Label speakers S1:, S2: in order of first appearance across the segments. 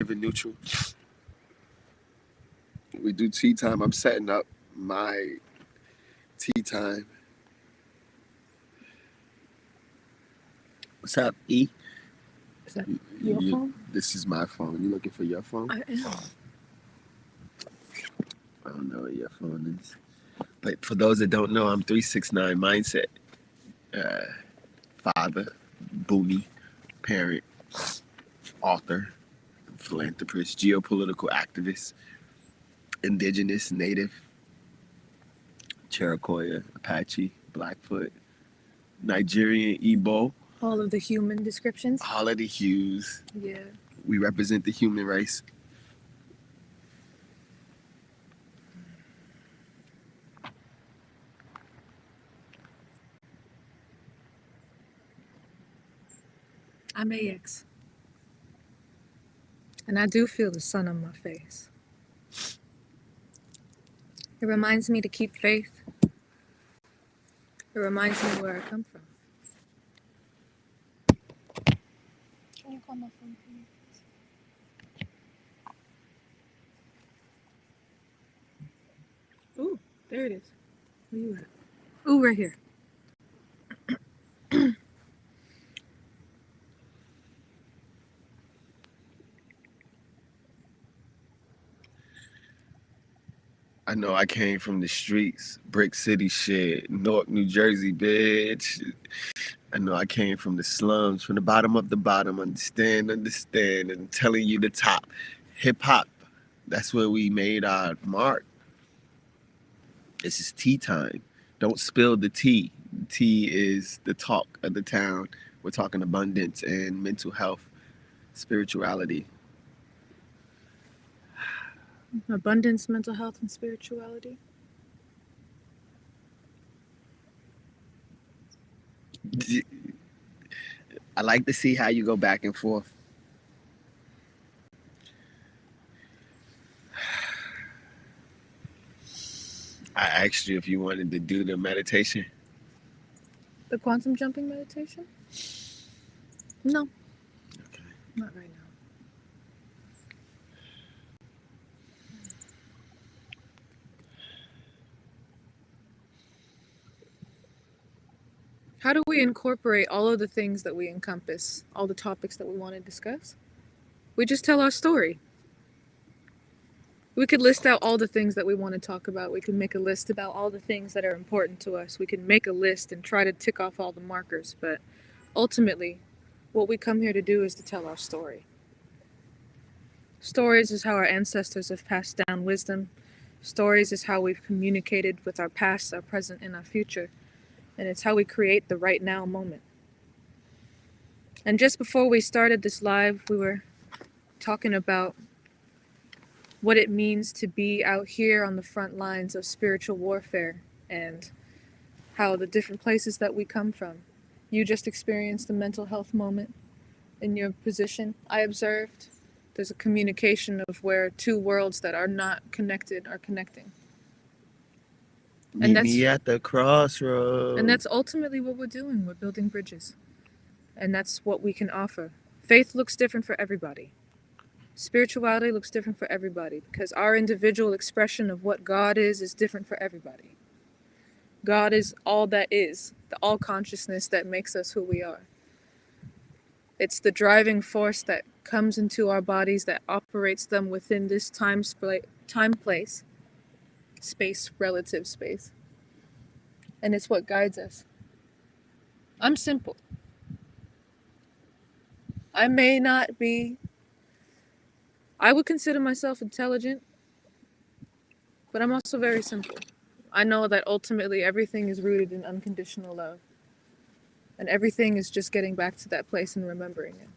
S1: Even neutral. We do tea time. I'm setting up my tea time. What's up, E?
S2: Is that your phone?
S1: This is my phone. You looking for your phone?
S2: I am.
S1: I don't know what your phone is. But for those that don't know, I'm 369 Mindset. Uh, Father, boonie, parent, author, philanthropist, geopolitical activist, indigenous, native, Cherokee, Apache, Blackfoot, Nigerian, Igbo.
S2: All of the human descriptions.
S1: All of the hues.
S2: Yeah.
S1: We represent the human race.
S2: I'm AX. And I do feel the sun on my face. It reminds me to keep faith. It reminds me where I come from. Can you call my phone, please? Ooh, there it is. Where you at? Ooh, right here.
S1: I know I came from the streets, Brick City shit, Newark, New Jersey, bitch. I know I came from the slums, from the bottom of the bottom. Understand, and telling you the top. Hip hop, that's where we made our mark. This is tea time. Don't spill the tea. The tea is the talk of the town. We're talking abundance and mental health, spirituality.
S2: Abundance, mental health, and spirituality.
S1: I like to see how you go back and forth. I asked you if you wanted to do the meditation.
S2: The quantum jumping meditation? No.
S1: Okay.
S2: Not right now. How do we incorporate all of the things that we encompass, all the topics that we want to discuss? We just tell our story. We could list out all the things that we want to talk about. We could make a list about all the things that are important to us. We could make a list and try to tick off all the markers. But ultimately, what we come here to do is to tell our story. Stories is how our ancestors have passed down wisdom. Stories is how we've communicated with our past, our present, and our future. And it's how we create the right now moment. And just before we started this live, we were talking about what it means to be out here on the front lines of spiritual warfare and how the different places that we come from. You just experienced a mental health moment in your position. I observed there's a communication of where two worlds that are not connected are connecting.
S1: Meet me at the crossroads.
S2: And that's ultimately what we're doing. We're building bridges. And that's what we can offer. Faith looks different for everybody. Spirituality looks different for everybody because our individual expression of what God is different for everybody. God is all that is, the all consciousness that makes us who we are. It's the driving force that comes into our bodies that operates them within this time, place, space, relative space. And it's what guides us. I'm simple. I may not be, I would consider myself intelligent, but I'm also very simple. I know that ultimately everything is rooted in unconditional love. And everything is just getting back to that place and remembering it.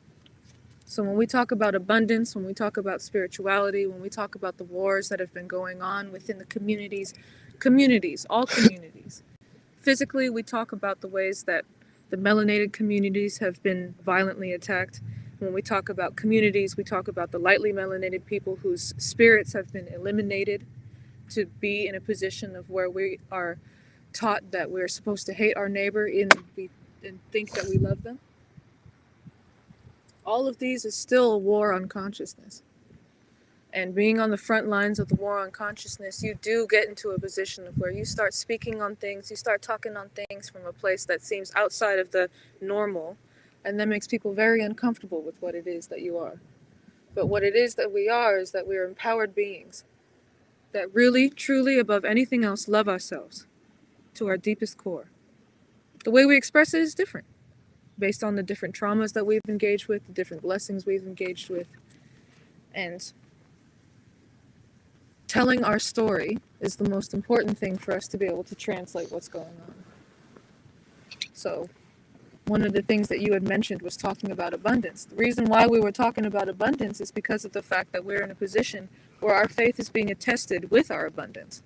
S2: So when we talk about abundance, when we talk about spirituality, when we talk about the wars that have been going on within the communities, all communities. Physically, we talk about the ways that the melanated communities have been violently attacked. When we talk about communities, we talk about the lightly melanated people whose spirits have been eliminated to be in a position of where we are taught that we're supposed to hate our neighbor and think that we love them. All of these is still a war on consciousness. And being on the front lines of the war on consciousness, you do get into a position of where you start speaking on things, you start talking on things from a place that seems outside of the normal, and that makes people very uncomfortable with what it is that you are. But what it is that we are is that we are empowered beings that really, truly, above anything else, love ourselves to our deepest core. The way we express it is different, based on the different traumas that we've engaged with, the different blessings we've engaged with, and telling our story is the most important thing for us to be able to translate what's going on. So, one of the things that you had mentioned was talking about abundance. The reason why we were talking about abundance is because of the fact that we're in a position where our faith is being tested with our abundance.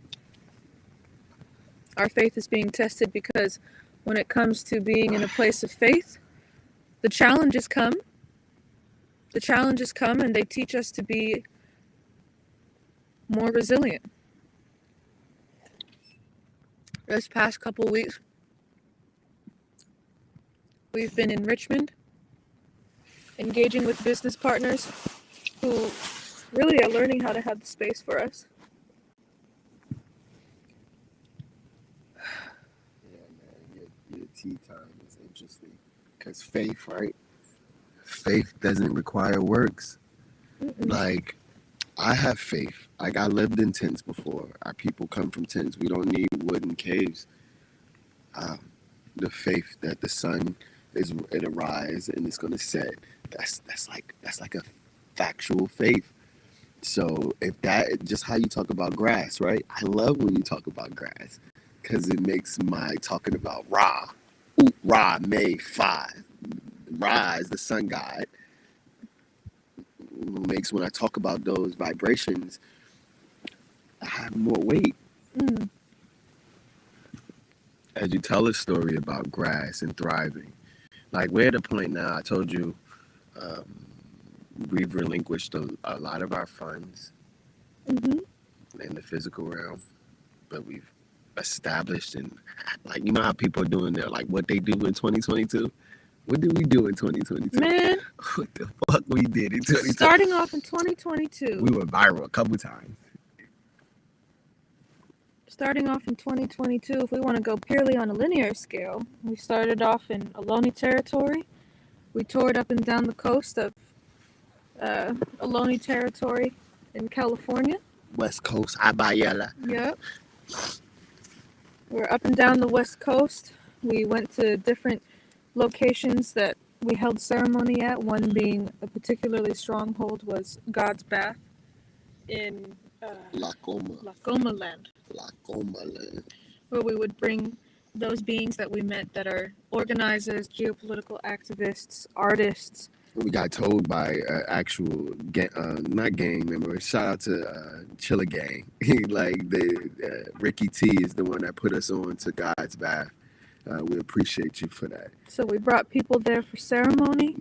S2: Our faith is being tested because when it comes to being in a place of faith, the challenges come. The challenges come and they teach us to be more resilient. This past couple weeks, we've been in Richmond, engaging with business partners who really are learning how to have the space for us.
S1: Yeah, man, your tea time is interesting. Because faith, right? Faith doesn't require works.
S2: Mm-mm.
S1: Like, I have faith. Like, I lived in tents before. Our people come from tents. We don't need wooden caves. The faith that the sun it arise and it's gonna set. That's like a factual faith. So if that just how you talk about grass, right? I love when you talk about grass because it makes my talking about Ra, Ra May 5. Ra is the sun god. Makes when I talk about those vibrations, I have more weight.
S2: Mm.
S1: As you tell a story about grass and thriving, like we're at a point now. I told you we've relinquished a lot of our funds in the physical realm, but we've established and like you know how people are doing their like what they do in 2022. What did we do in 2022?
S2: Man,
S1: What the fuck we did in 2022?
S2: starting off in 2022.
S1: We were viral a couple times.
S2: Starting off in 2022, if we want to go purely on a linear scale, we started off in Ohlone territory. We toured up and down the coast of Ohlone territory in California.
S1: West Coast, Abayela.
S2: Yep. We're up and down the West Coast. We went to different locations that we held ceremony at. One being a particularly stronghold was God's Bath in Lacoma land. Where we would bring those beings that we met that are organizers, geopolitical activists, artists.
S1: We got told by actual not gang member. Shout out to Chilla Gang. Like Ricky T is the one that put us on to God's Bath. We appreciate you for that.
S2: So we brought people there for ceremony.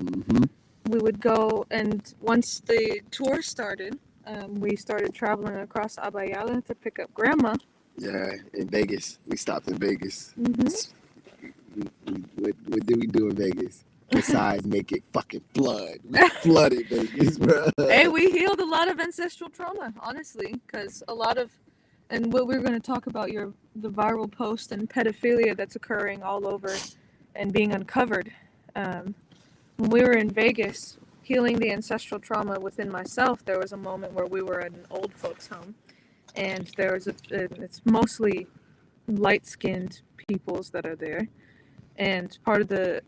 S2: We would go, and once the tour started, we started traveling across Abayala to pick up Grandma.
S1: Yeah, in Vegas. We stopped in Vegas. What did we do in Vegas? Besides make it fucking flood. We flooded Vegas, bro.
S2: Hey, we healed a lot of ancestral trauma, honestly, because a lot of, and what we're going to talk about the viral post and pedophilia that's occurring all over and being uncovered. When we were in Vegas healing the ancestral trauma within myself, there was a moment where we were at an old folks home, and there was it's mostly light-skinned peoples that are there. And part of the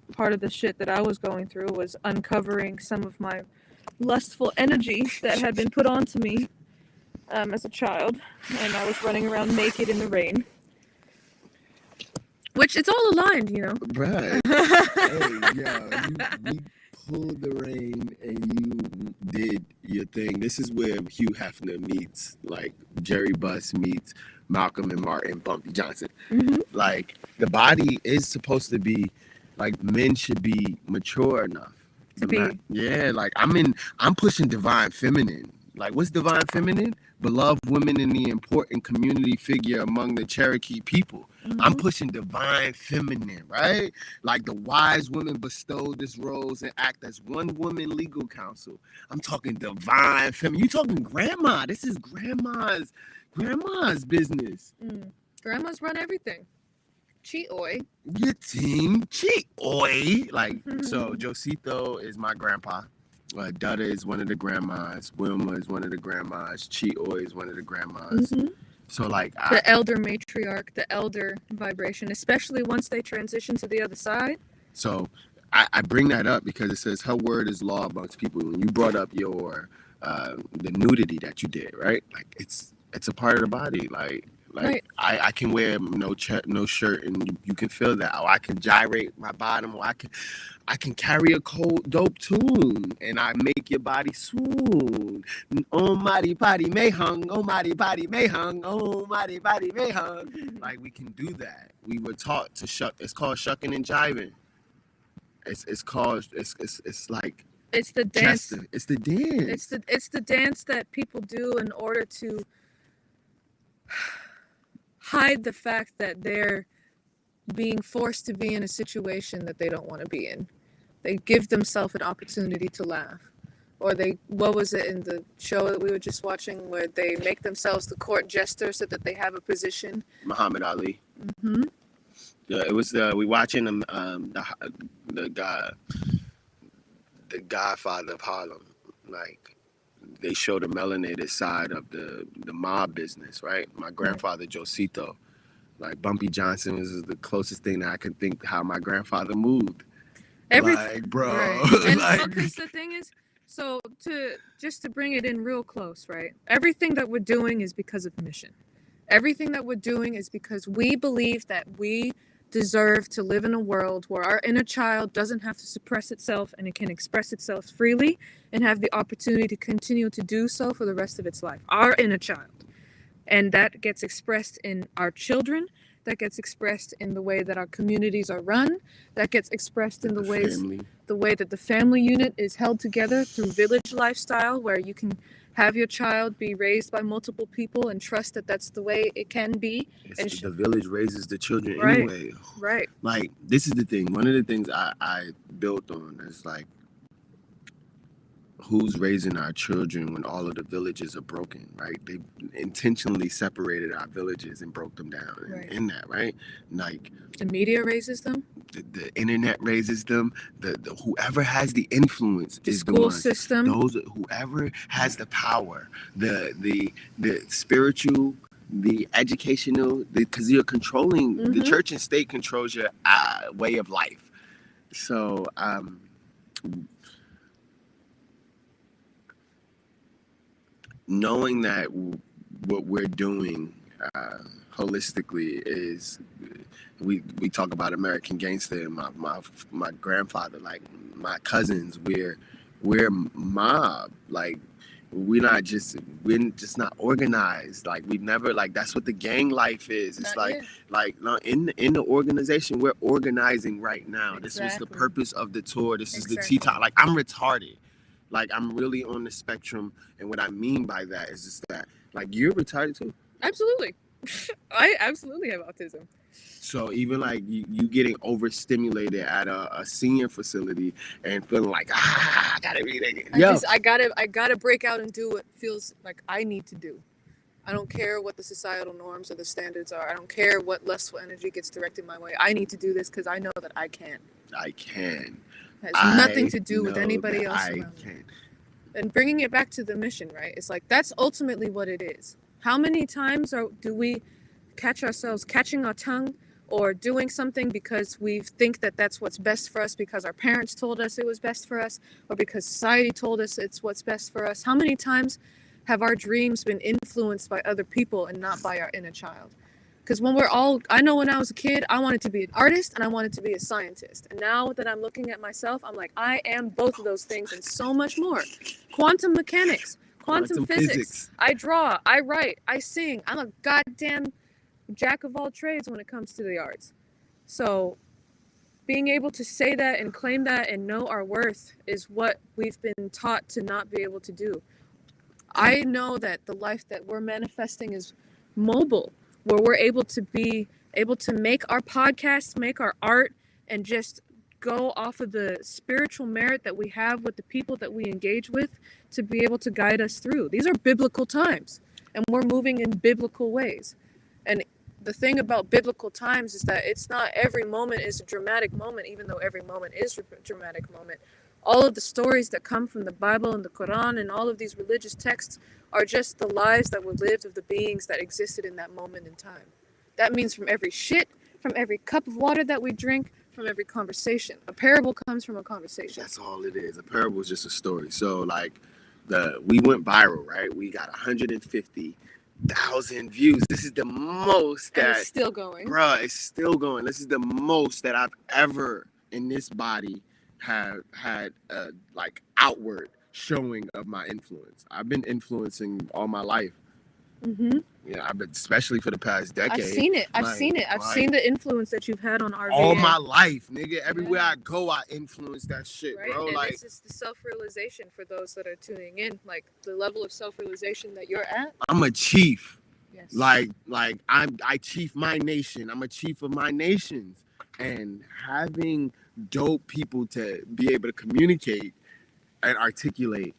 S2: shit that I was going through was uncovering some of my lustful energy that had been put onto me as a child, and I was running around naked in the rain. Which it's all aligned, you know.
S1: Right. Hey, we pulled the rain and you did your thing. This is where Hugh Hefner meets, like Jerry Buss meets Malcolm and Martin Bumpy Johnson. Like the body is supposed to be like men should be mature enough
S2: to be.
S1: Yeah, like I'm pushing divine feminine. Like, what's divine feminine? Beloved women in the important community figure among the Cherokee people. I'm pushing divine feminine, right? Like the wise women bestowed this roles and act as one woman legal counsel. I'm talking divine feminine. You talking grandma. This is grandma's business.
S2: Grandmas run everything. Chi-oi.
S1: Your team, Chi-oi. Like, so Josito is my grandpa. Dutta is one of the grandmas. Wilma is one of the grandmas. Chi-oi is one of the grandmas. So, like,
S2: the elder matriarch, the elder vibration, especially once they transition to the other side.
S1: So, I bring that up because it says her word is law amongst people. When you brought up your the nudity that you did, right? Like, it's a part of the body. Like right. I can wear no shirt and you can feel that. Or I can gyrate my bottom, or I can carry a cold dope tune and I make your body swoon. Oh mighty body may hung, oh mighty body may hung, oh mighty body may hung. Like, we can do that. We were taught to shuck. It's called shucking and jiving. It's called it's like
S2: it's the dance.
S1: It's the dance.
S2: It's the dance that people do in order to hide the fact that they're being forced to be in a situation that they don't want to be in. They give themselves an opportunity to laugh. Or what was it in the show that we were just watching where they make themselves the court jester so that they have a position?
S1: Muhammad Ali. Yeah, it was we watching the Godfather of Harlem. Like, they show the melanated side of the mob business, right? My grandfather Josito, like Bumpy Johnson was the closest thing that I could think how my grandfather moved. Like, bro.
S2: Right. And
S1: like,
S2: because the thing is, so to bring it in real close, right? Everything that we're doing is because of mission. Everything that we're doing is because we believe that we deserve to live in a world where our inner child doesn't have to suppress itself and it can express itself freely and have the opportunity to continue to do so for the rest of its life. Our inner child. And that gets expressed in our children. That gets expressed in the way that our communities are run. That gets expressed in the way that the family unit is held together through village lifestyle, where you can have your child be raised by multiple people and trust that that's the way it can be. And
S1: the village raises the children
S2: right,
S1: anyway.
S2: Right.
S1: Like, this is the thing. One of the things I built on is, like, who's raising our children when all of the villages are broken, right? They intentionally separated our villages and broke them down.
S2: Right.
S1: In that, right? Like,
S2: the media raises them.
S1: The internet raises them. The whoever has the influence
S2: the
S1: is
S2: school
S1: the ones.
S2: System.
S1: Whoever has the power, the spiritual, the educational, because you're controlling the church and state controls your way of life. So knowing that what we're doing holistically is, we talk about American Gangster and my grandfather, like my cousins, we're mob. Like, we're just not organized. Like, we've never, like, that's what the gang life is. It's not like in the organization, we're organizing right now. Exactly. This was the purpose of the tour. This is the T-top. Like, I'm retarded. Like, I'm really on the spectrum, and what I mean by that is just that, like, you're retarded too.
S2: Absolutely. I absolutely have autism.
S1: So even like you getting overstimulated at a senior facility and feeling like, I gotta read it.
S2: I gotta break out and do what feels like I need to do. I don't care what the societal norms or the standards are. I don't care what lustful energy gets directed my way. I need to do this because I know that I can. It has nothing to do with anybody else around me. And bringing it back to the mission, right? It's like, that's ultimately what it is. How many times do we catch ourselves catching our tongue or doing something because we think that that's what's best for us because our parents told us it was best for us, or because society told us it's what's best for us? How many times have our dreams been influenced by other people and not by our inner child? Because I know when I was a kid, I wanted to be an artist and I wanted to be a scientist. And now that I'm looking at myself, I'm like, I am both of those things and so much more. Quantum mechanics, quantum physics. I draw, I write, I sing. I'm a goddamn jack of all trades when it comes to the arts. So being able to say that and claim that and know our worth is what we've been taught to not be able to do. I know that the life that we're manifesting is mobile, where we're able to make our podcasts, make our art, and just go off of the spiritual merit that we have with the people that we engage with to be able to guide us through. These are biblical times, and we're moving in biblical ways. And the thing about biblical times is that it's not every moment is a dramatic moment, even though every moment is a dramatic moment. All of the stories that come from the Bible and the Quran and all of these religious texts are just the lives that were lived of the beings that existed in that moment in time. That means from every shit, from every cup of water that we drink, from every conversation. A parable comes from a conversation.
S1: That's all it is. A parable is just a story. So like we went viral, right? We got 150,000 views. This is the most that,
S2: and it's still going.
S1: Bruh, it's still going. This is the most that I've ever in this body have had like outward showing of my influence. I've been influencing all my life.
S2: Mm-hmm.
S1: Yeah, I've been, especially for the past decade.
S2: I've seen it. I've seen the influence that you've had on RVA.
S1: All my life, nigga. Everywhere I go, I influence that shit,
S2: right?
S1: bro.
S2: And
S1: like,
S2: this is the self-realization for those that are tuning in. Like the level of self-realization that you're at.
S1: I'm a chief.
S2: Yes.
S1: Like I chief my nation. I'm a chief of my nations. And having dope people to be able to communicate and articulate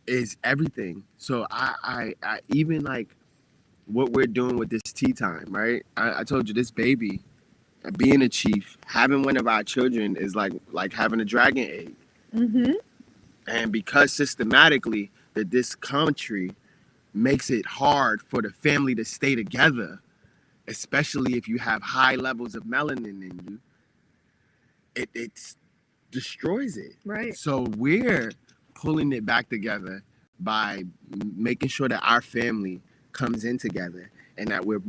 S1: is everything. So I even like what we're doing with this tea time, right? I told you this baby, being a chief, having one of our children is like having a dragon egg.
S2: Mm-hmm.
S1: And because systematically that this country makes it hard for the family to stay together, especially if you have high levels of melanin in you, it destroys it.
S2: Right.
S1: So we're pulling it back together by making sure that our family comes in together and that we're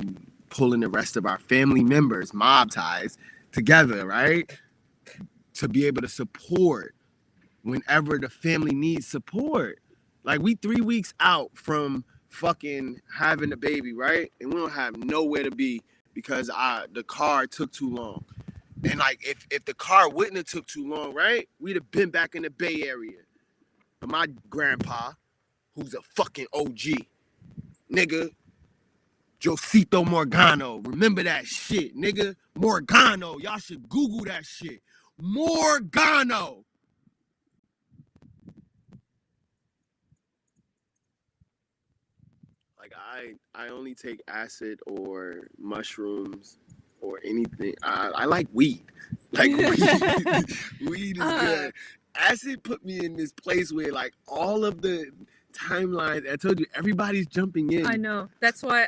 S1: pulling the rest of our family members, mob ties, together, right? To be able to support whenever the family needs support. Like we 3 weeks out from fucking having a baby, right? And we don't have nowhere to be because the car took too long. And like if the car wouldn't have took too long, right? We'd have been back in the Bay Area. But my grandpa, who's a fucking OG, nigga, Josito Morgano. Remember that shit, nigga. Morgano. Y'all should Google that shit. Morgano. Like I only take acid or mushrooms or anything. I like weed. Like weed is good. Acid put me in this place where like all of the timelines, I told you, everybody's jumping in.
S2: I know. That's why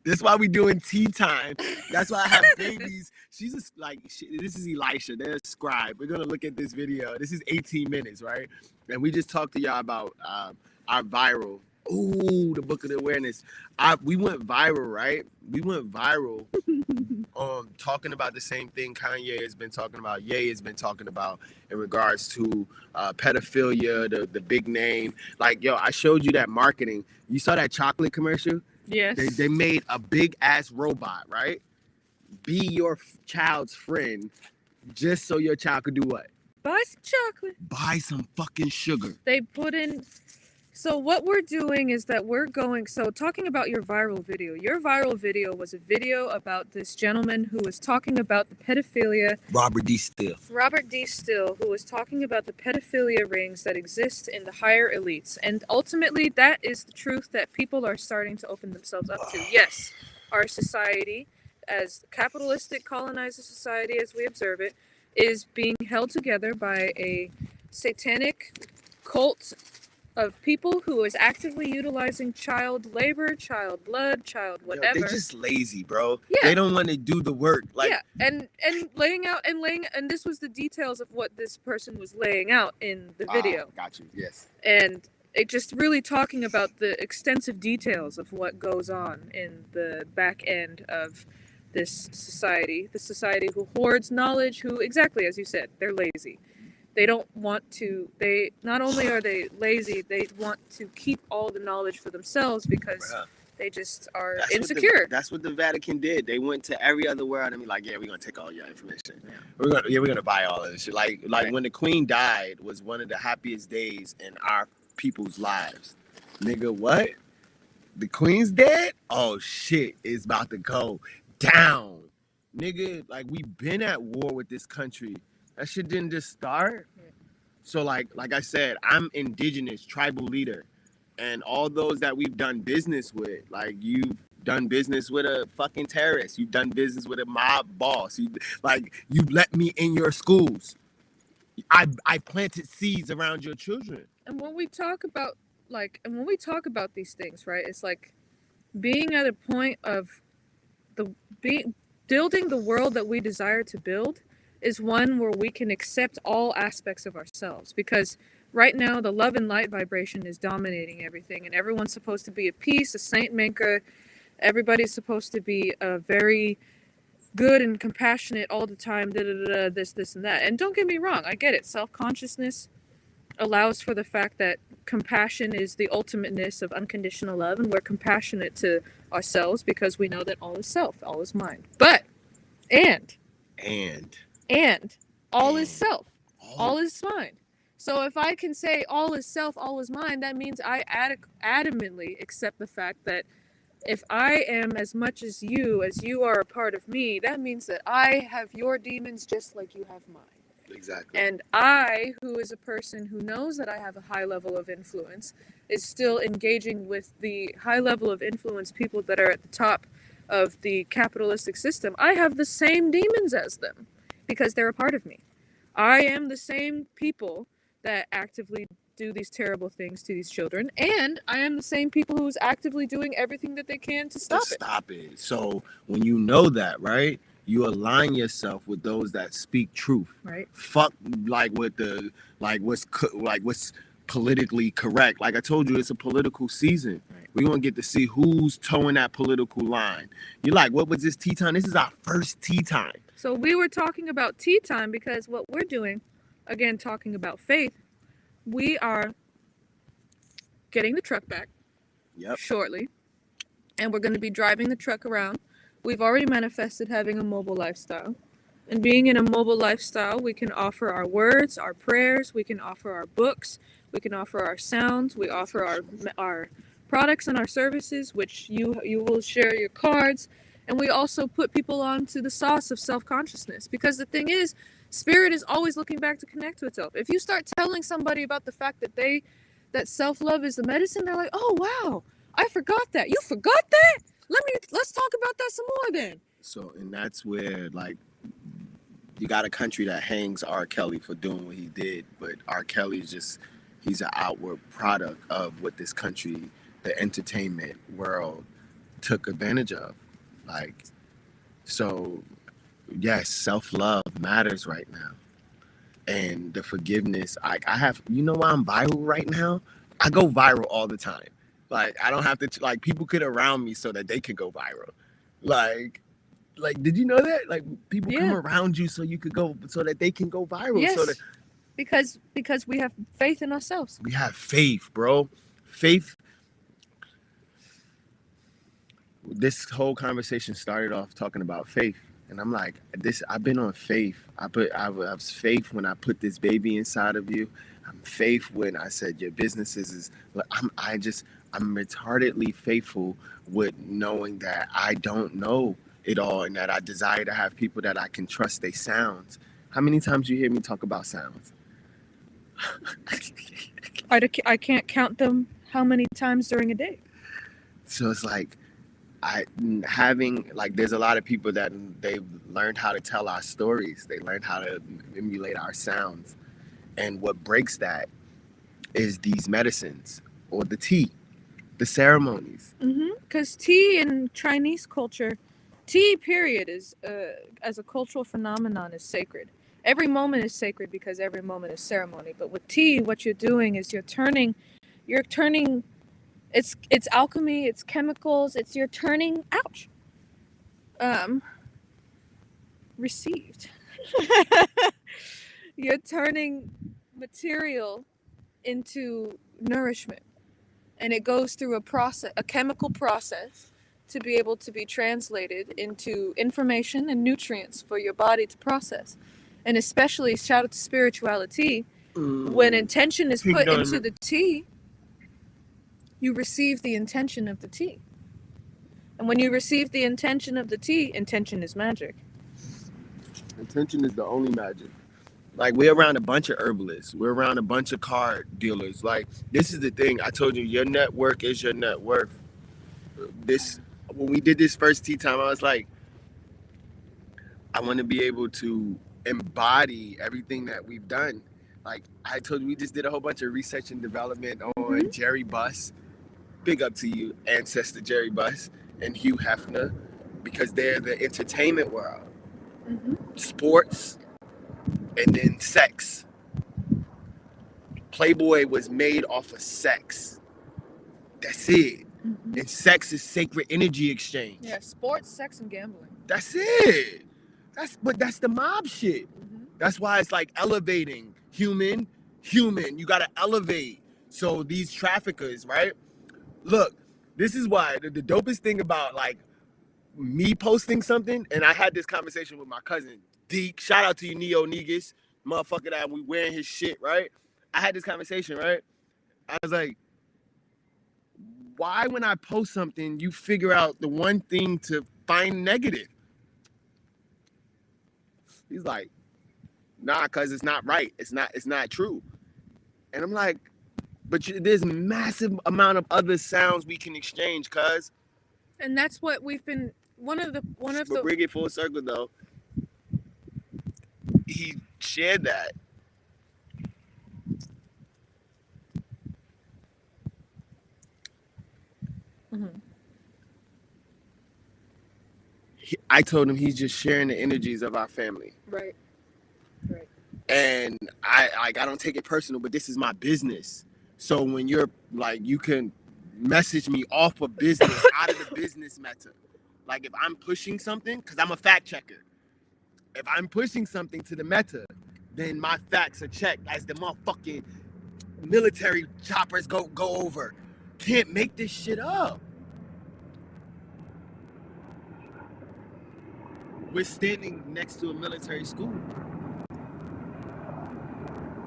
S1: That's why we doing tea time. That's why I have babies. She's just like, this is Elisha. They're a scribe. We're gonna look at this video. This is 18 minutes, right? And we just talked to y'all about our viral. Ooh, the book of the awareness. We went viral, right? We went viral talking about the same thing Kanye has been talking about, Ye has been talking about in regards to pedophilia, the big name. Like, yo, I showed you that marketing. You saw that chocolate commercial?
S2: Yes.
S1: They made a big ass robot, right? Be your child's friend just so your child could do what?
S2: Buy some chocolate.
S1: Buy some fucking sugar.
S2: They put in. So what we're doing is that talking about your viral video was a video about this gentleman who was talking about the pedophilia.
S1: Robert D. Still,
S2: who was talking about the pedophilia rings that exist in the higher elites. And ultimately, that is the truth that people are starting to open themselves up to. Yes, our society, as capitalistic colonizer society as we observe it, is being held together by a satanic cult of people who is actively utilizing child labor, child blood, child whatever.
S1: They're just lazy, bro.
S2: Yeah.
S1: They don't want to do the work. Like,
S2: yeah, and and this was the details of what this person was laying out in the video.
S1: Got you. Yes.
S2: And it just really talking about the extensive details of what goes on in the back end of this society. The society who hoards knowledge, who, exactly as you said, they're lazy. They don't want to, not only are they lazy, they want to keep all the knowledge for themselves because They just are
S1: That's
S2: insecure.
S1: That's what the Vatican did. They went to every other world and be like, yeah, we're gonna take all your information.
S2: Yeah.
S1: We're gonna buy all of this shit. Like
S2: Right.
S1: when the Queen died was one of the happiest days in our people's lives. Nigga, what? The Queen's dead? Oh shit, it's about to go down. Nigga, like we been at war with this country. That shit didn't just start.
S2: Yeah.
S1: So like I said, I'm indigenous tribal leader. And all those that we've done business with, like you've done business with a fucking terrorist, you've done business with a mob boss, you let me in your schools. I planted seeds around your children.
S2: And when we talk about these things, right? It's like being at a point of building the world that we desire to build is one where we can accept all aspects of ourselves, because right now the love and light vibration is dominating everything, and everyone's supposed to be a peace, a saint maker. Everybody's supposed to be a very good and compassionate all the time, this and that. And don't get me wrong, I get it. Self-consciousness allows for the fact that compassion is the ultimateness of unconditional love, and we're compassionate to ourselves because we know that all is self, all is mind. But and all is self, all is mind. So if I can say all is self, all is mind, that means I adamantly accept the fact that if I am as much as you are a part of me, that means that I have your demons just like you have mine.
S1: Exactly.
S2: And I, who is a person who knows that I have a high level of influence, is still engaging with the high level of influence people that are at the top of the capitalistic system. I have the same demons as them because they're a part of me. I am the same people that actively do these terrible things to these children, and I am the same people who's actively doing everything that they can to stop
S1: it. So when you know that, right, you align yourself with those that speak truth.
S2: Right.
S1: Fuck what's politically correct. Like I told you, it's a political season. Right. We're gonna get to see who's towing that political line. You're like, what was this tea time? This is our first tea time.
S2: So we were talking about tea time because what we're doing, again, talking about faith, we are getting the truck back shortly, and we're going to be driving the truck around. We've already manifested having a mobile lifestyle, and being in a mobile lifestyle, we can offer our words, our prayers, we can offer our books, we can offer our sounds, we offer our products and our services, which you will share your cards, and we also put people on to the sauce of self-consciousness, because the thing is, spirit is always looking back to connect to itself. If you start telling somebody about the fact that self-love is the medicine, they're like, oh wow, I forgot that. You forgot that? Let's talk about that some more then.
S1: So, and that's where, like, you got a country that hangs R. Kelly for doing what he did, but R. Kelly is he's an outward product of what this country, the entertainment world, took advantage of. Like, so yes, self-love matters right now. And the forgiveness, I have, you know why I'm viral right now? I go viral all the time. Like, I don't have to, like, people get around me so that they can go viral. Like, did you know that? Like, people come around you so you could go, so that they can go viral.
S2: Yes,
S1: so that,
S2: because we have faith in ourselves.
S1: We have faith, bro. Faith. This whole conversation started off talking about faith. And I'm like, I've been on faith. I was faith when I put this baby inside of you. I'm faith when I said your businesses is. I'm retardedly faithful with knowing that I don't know it all, and that I desire to have people that I can trust their sounds. How many times you hear me talk about sounds?
S2: I can't count them how many times during a day.
S1: So it's like, there's a lot of people that they've learned how to tell our stories. They learned how to emulate our sounds. And what breaks that is these medicines or the tea, the ceremonies.
S2: Because tea in Chinese culture, tea period is, as a cultural phenomenon, is sacred. Every moment is sacred because every moment is ceremony. But with tea, what you're doing is you're turning it's alchemy, it's chemicals, you're turning, received. You're turning material into nourishment. and it goes through a chemical process to be able to be translated into information and nutrients for your body to process. And especially, shout out to spirituality, when intention is put into the tea, you receive the intention of the tea. And when you receive the intention of the tea, intention is magic.
S1: Intention is the only magic. Like, we're around a bunch of herbalists. We're around a bunch of car dealers. Like, this is the thing. I told you, your network is your net worth. When we did this first tea time, I was like, I want to be able to embody everything that we've done. Like, I told you, we just did a whole bunch of research and development on Jerry Buss. Big up to you, ancestor Jerry Buss and Hugh Hefner, because they're the entertainment world. Sports, and then sex. Playboy was made off of sex. That's it. And sex is sacred energy exchange.
S2: Yeah, sports, sex, and gambling.
S1: That's it. That's the mob shit. That's why it's like elevating human. You gotta elevate. So these traffickers, right? Look, this is why the dopest thing about like me posting something, and I had this conversation with my cousin Deke. Shout out to you, Neo Negus, motherfucker that we wearing his shit, right? I had this conversation, right? I was like, why when I post something, you figure out the one thing to find negative? He's like, nah, cause it's not right. It's not true. And I'm like, but there's massive amount of other sounds we can exchange, cuz.
S2: And that's what we've been
S1: But bring it full circle though. He shared that. I told him he's just sharing the energies of our family.
S2: Right.
S1: And I don't take it personal, but this is my business. So when you're like, you can message me off of business, out of the business meta. Like if I'm pushing something, because I'm a fact checker. If I'm pushing something to the meta, then my facts are checked as the motherfucking military choppers go over. Can't make this shit up. We're standing next to a military school.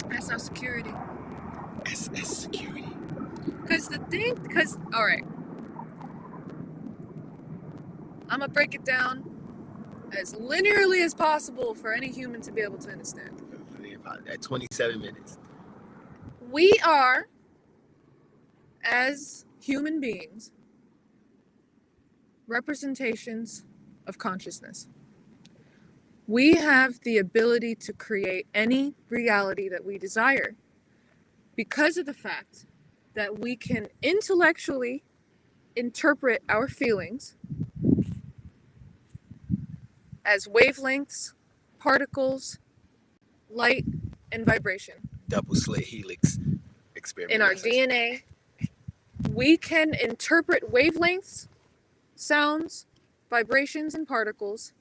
S2: That's our security.
S1: SS security.
S2: All right. I'm gonna break it down as linearly as possible for any human to be able to understand.
S1: At 27 minutes.
S2: We are, as human beings, representations of consciousness. We have the ability to create any reality that we desire because of the fact that we can intellectually interpret our feelings as wavelengths, particles, light, and vibration.
S1: Double slit helix experiment.
S2: In our DNA, we can interpret wavelengths, sounds, vibrations, and particles,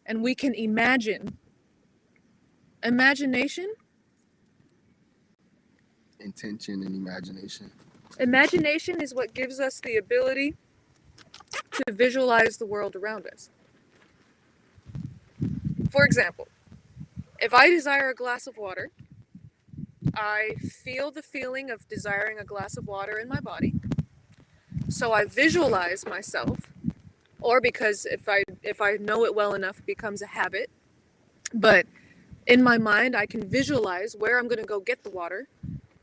S2: and we can imagine. Imagination?
S1: Intention and imagination.
S2: Imagination is what gives us the ability to visualize the world around us. For example, if I desire a glass of water, I feel the feeling of desiring a glass of water in my body. So I visualize myself, or because if I know it well enough, it becomes a habit. But in my mind, I can visualize where I'm going to go get the water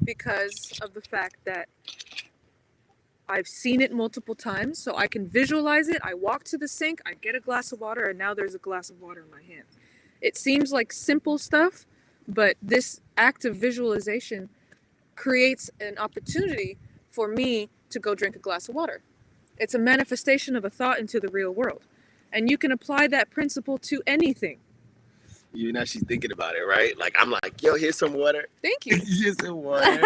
S2: because of the fact that I've seen it multiple times. So I can visualize it. I walk to the sink, I get a glass of water, and now there's a glass of water in my hand. It seems like simple stuff, but this act of visualization creates an opportunity for me to go drink a glass of water. It's a manifestation of a thought into the real world. And you can apply that principle to anything.
S1: You know, she's thinking about it, right? Like, I'm like, yo, here's some water.
S2: Thank you.
S1: Here's some water.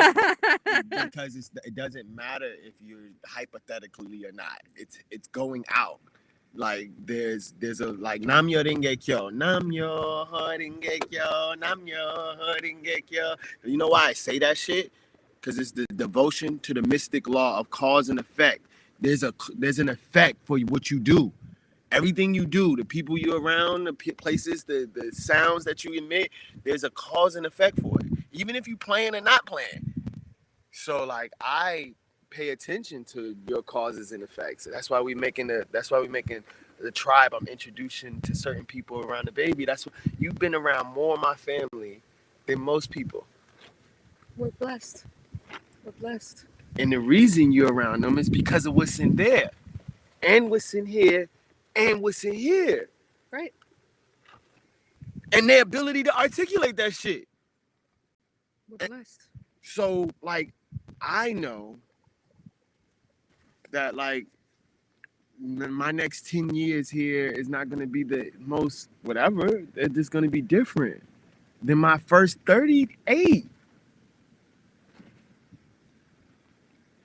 S1: Because it doesn't matter if you're hypothetically or not. It's going out. Like, there's a, like, Namyo Renge-kyo. Namyo Renge-kyo. Namyo Renge-kyo. You know why I say that shit? because it's the devotion to the mystic law of cause and effect. There's an effect for what you do. Everything you do, the people you're around, the places, the sounds that you emit, there's a cause and effect for it. Even if you playing or not playing. So like I pay attention to your causes and effects. That's why we making the tribe. I'm introducing to certain people around the baby. That's what you've been around more of my family than most people.
S2: We're blessed. We're blessed.
S1: And the reason you're around them is because of what's in there, and what's in here, and what's in here.
S2: Right.
S1: And their ability to articulate that shit.
S2: We're blessed.
S1: So, like, I know that, like, my next 10 years here is not going to be the most whatever. It's just going to be different than my first 38.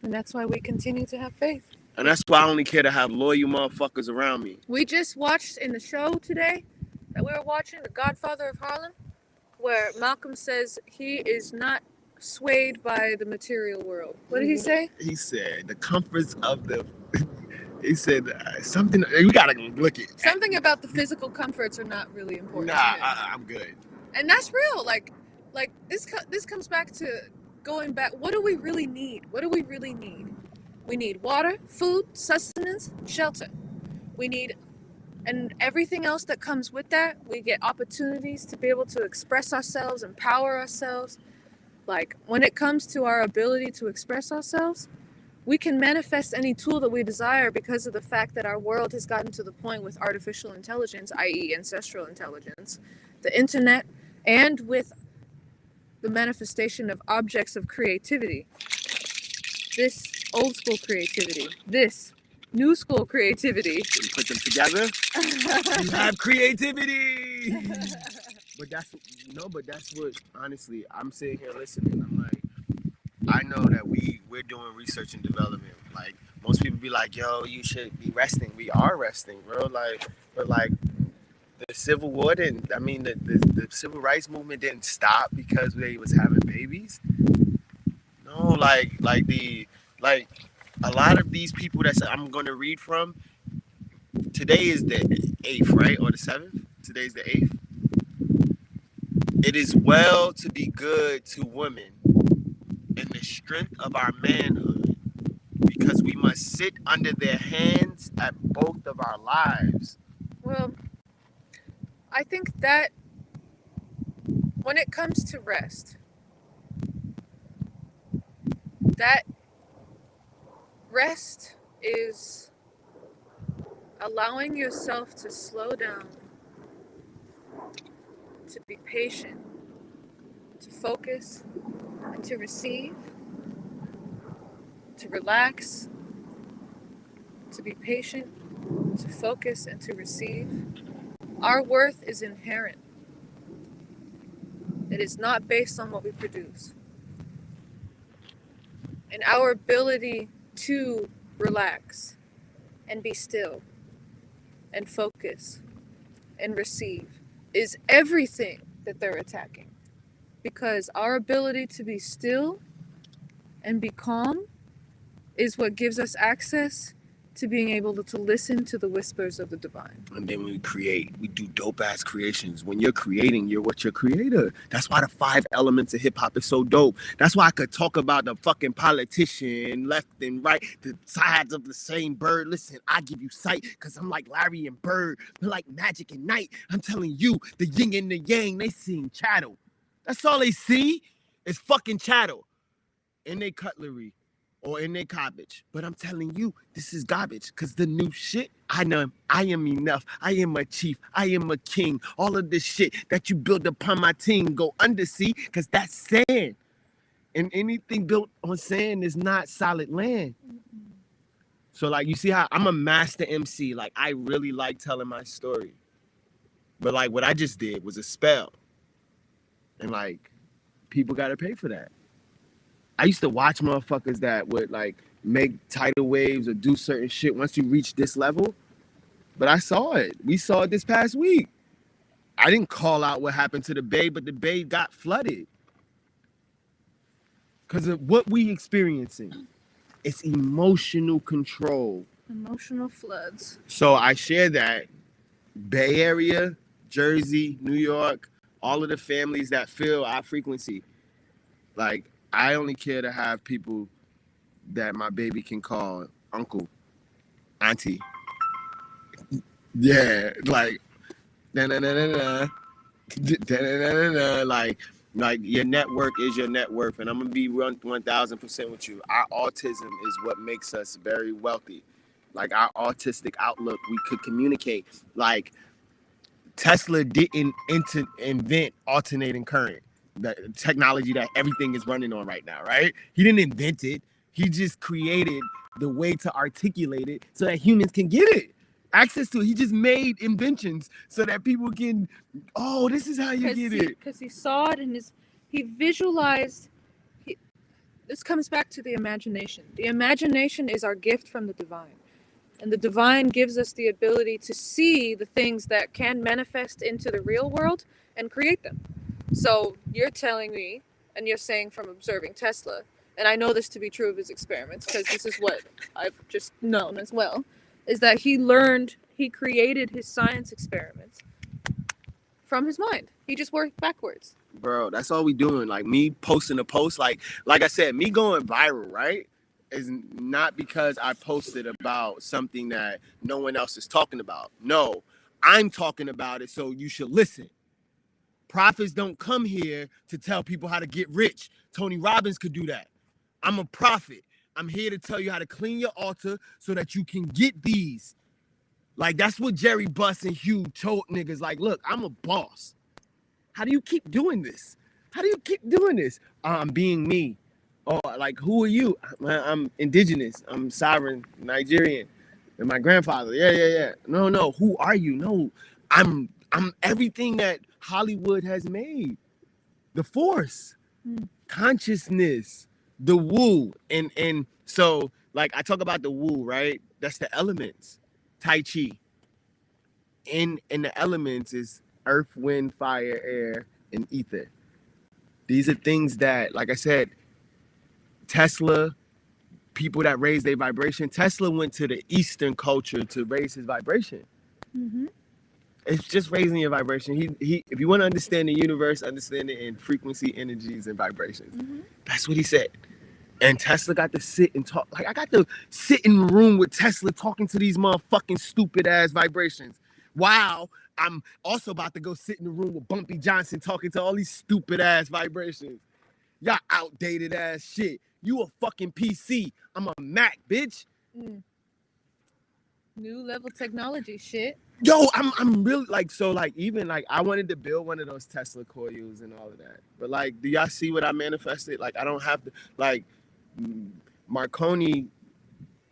S2: And that's why we continue to have faith.
S1: And that's why I only care to have loyal motherfuckers around me.
S2: We just watched in the show today that we were watching, The Godfather of Harlem, where Malcolm says he is not swayed by the material world. What did he say?
S1: He said the comforts of the... He said something... We got to look at...
S2: Something about the physical comforts are not really important.
S1: Nah, I'm good.
S2: And that's real. Like this comes back to going back. What do we really need? What do we really need? We need water, food, sustenance, shelter. We need, and everything else that comes with that. We get opportunities to be able to express ourselves, empower ourselves. Like when it comes to our ability to express ourselves, we can manifest any tool that we desire because of the fact that our world has gotten to the point with artificial intelligence, i.e. ancestral intelligence, the internet, and with the manifestation of objects of creativity. This old school creativity, this new school creativity.
S1: You put them together, you have creativity. But that's what, honestly, I'm sitting here listening. I'm like, I know that we're doing research and development. Like, most people be like, yo, you should be resting. We are resting, bro. Like, but like, the Civil War didn't, I mean, the Civil Rights Movement didn't stop because they was having babies. No, like a lot of these people that I'm going to read from, today is the 8th, right? Or the 7th? Today's the 8th. It is well to be good to women in the strength of our manhood, because we must sit under their hands at both of our lives.
S2: Well, I think that when it comes to rest, that rest is allowing yourself to slow down, to be patient, to focus, and to receive, to relax, to be patient, to focus, and to receive. Our worth is inherent. It is not based on what we produce. And our ability to relax and be still and focus and receive is everything that they're attacking. Because our ability to be still and be calm is what gives us access to being able to listen to the whispers of the divine.
S1: And then we create. We do dope ass creations. When you're creating, you're what your creator. That's why the 5 elements of hip hop is so dope. That's why I could talk about the fucking politician, left and right, the sides of the same bird. Listen, I give you sight because I'm like Larry and Bird. We're like magic and night. I'm telling you, the yin and the yang, they seeing chattel. That's all they see is fucking chattel in their cutlery or in their garbage. But I'm telling you, this is garbage, because the new shit, I know I am enough. I am a chief. I am a king. All of this shit that you build upon my team go undersea, because that's sand. And anything built on sand is not solid land. So like, you see how I'm a master MC. Like, I really like telling my story. But like, what I just did was a spell. And like, people got to pay for that. I used to watch motherfuckers that would like make tidal waves or do certain shit once you reach this level. But I saw it. We saw it this past week. I didn't call out what happened to the bay, but the bay got flooded. because of what we experiencing. It's emotional control.
S2: Emotional floods.
S1: So I share that Bay Area, Jersey, New York, all of the families that feel our frequency. Like, I only care to have people that my baby can call uncle, auntie. Yeah, like, na na na na na, like your network is your net worth, and I'm gonna be 1,000% with you. Our autism is what makes us very wealthy. Like our autistic outlook, we could communicate. Like Tesla didn't invent alternating current, the technology that everything is running on right now, right? He didn't invent it. He just created the way to articulate it so that humans can get it, access to it. He just made inventions so that people can, oh, this is how you get it.
S2: Because he saw it and he visualized. This comes back to the imagination. The imagination is our gift from the divine. And the divine gives us the ability to see the things that can manifest into the real world and create them. So you're telling me, and you're saying from observing Tesla, and I know this to be true of his experiments because this is what I've just known as well, is that he created his science experiments from his mind. He just worked backwards.
S1: Bro, that's all we doing. Like me posting a post, like I said, me going viral, right? Is not because I posted about something that no one else is talking about. No, I'm talking about it, so you should listen. Prophets don't come here to tell people how to get rich. Tony Robbins could do that. I'm a prophet. I'm here to tell you how to clean your altar so that you can get these. Like, that's what Jerry Buss and Hugh told niggas. Like, look, I'm a boss. How do you keep doing this? How do you keep doing this? I'm being me. Oh, like, who are you? I'm indigenous. I'm sovereign Nigerian. And my grandfather. Yeah. No. Who are you? No, I'm everything that Hollywood has made. The force, consciousness, the woo. And so, like, I talk about the woo, right? That's the elements. Tai Chi. In the elements is earth, wind, fire, air, and ether. These are things that, like I said, Tesla, people that raise their vibration. Tesla went to the Eastern culture to raise his vibration.
S2: Mm-hmm.
S1: It's just raising your vibration. He if you want to understand the universe, understand it in frequency, energies, and vibrations. Mm-hmm. That's what he said. And Tesla got to sit and talk. Like, I got to sit in the room with Tesla talking to these motherfucking stupid ass vibrations. Wow. I'm also about to go sit in the room with Bumpy Johnson talking to all these stupid ass vibrations. Y'all outdated ass shit. You a fucking PC. I'm a Mac, bitch.
S2: New level technology shit.
S1: Yo, I'm really like, so like, even like I wanted to build one of those Tesla coils and all of that. But like, do y'all see what I manifested? Like, I don't have to, like, Marconi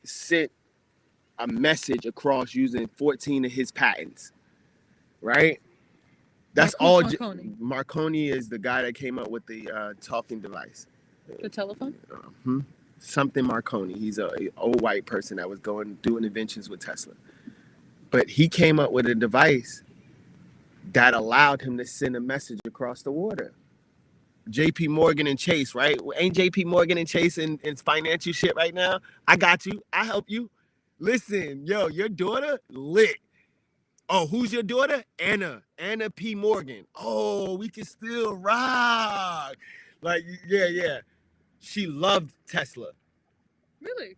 S1: sent a message across using 14 of his patents, right? That's all. Marconi is the guy that came up with the talking device.
S2: The telephone?
S1: Something Marconi. He's a old white person that was doing inventions with Tesla. But he came up with a device that allowed him to send a message across the water. JP Morgan and Chase, right? Ain't JP Morgan and Chase in financial shit right now? I got you. I help you. Listen, yo, your daughter lit. Oh, who's your daughter? Anna P. Morgan. Oh, we can still rock. Like, yeah. She loved Tesla.
S2: Really?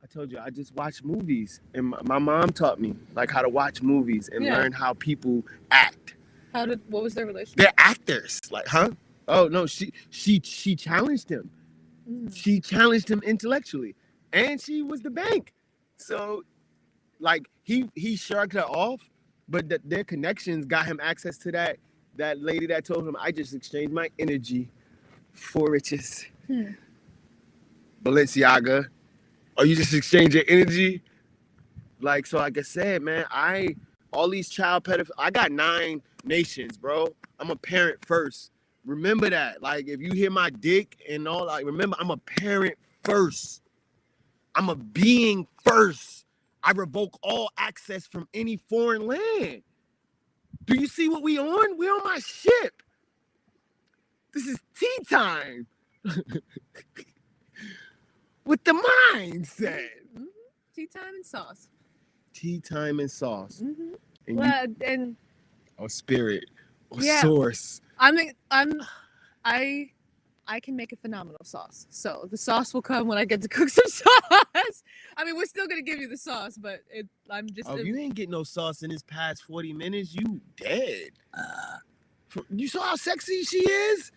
S1: I told you, I just watch movies. And my mom taught me, like, how to watch movies and learn how people act.
S2: What was their relationship?
S1: They're actors. Like, huh? Oh, no, she challenged him. She challenged him intellectually. And she was the bank. So, like, he shrugged her off, but their connections got him access to that lady that told him, I just exchanged my energy for riches. Balenciaga. Or you just exchange your energy? Like, so like I said, man, all these child pedophiles, I got 9 nations, bro. I'm a parent first. Remember that. Like, if you hear my dick and all, like, remember, I'm a parent first. I'm a being first. I revoke all access from any foreign land. Do you see what we on? We on my ship. This is tea time. With the mindset.
S2: Mm-hmm. Tea time and sauce.
S1: Tea time and sauce.
S2: Mm-hmm.
S1: And
S2: Well, and
S1: or spirit or
S2: yeah,
S1: source.
S2: I can make a phenomenal sauce. So the sauce will come when I get to cook some sauce. I mean, we're still gonna give you the sauce, but I'm just.
S1: Oh, if you ain't get no sauce in this past 40 minutes, you dead. You saw how sexy she is?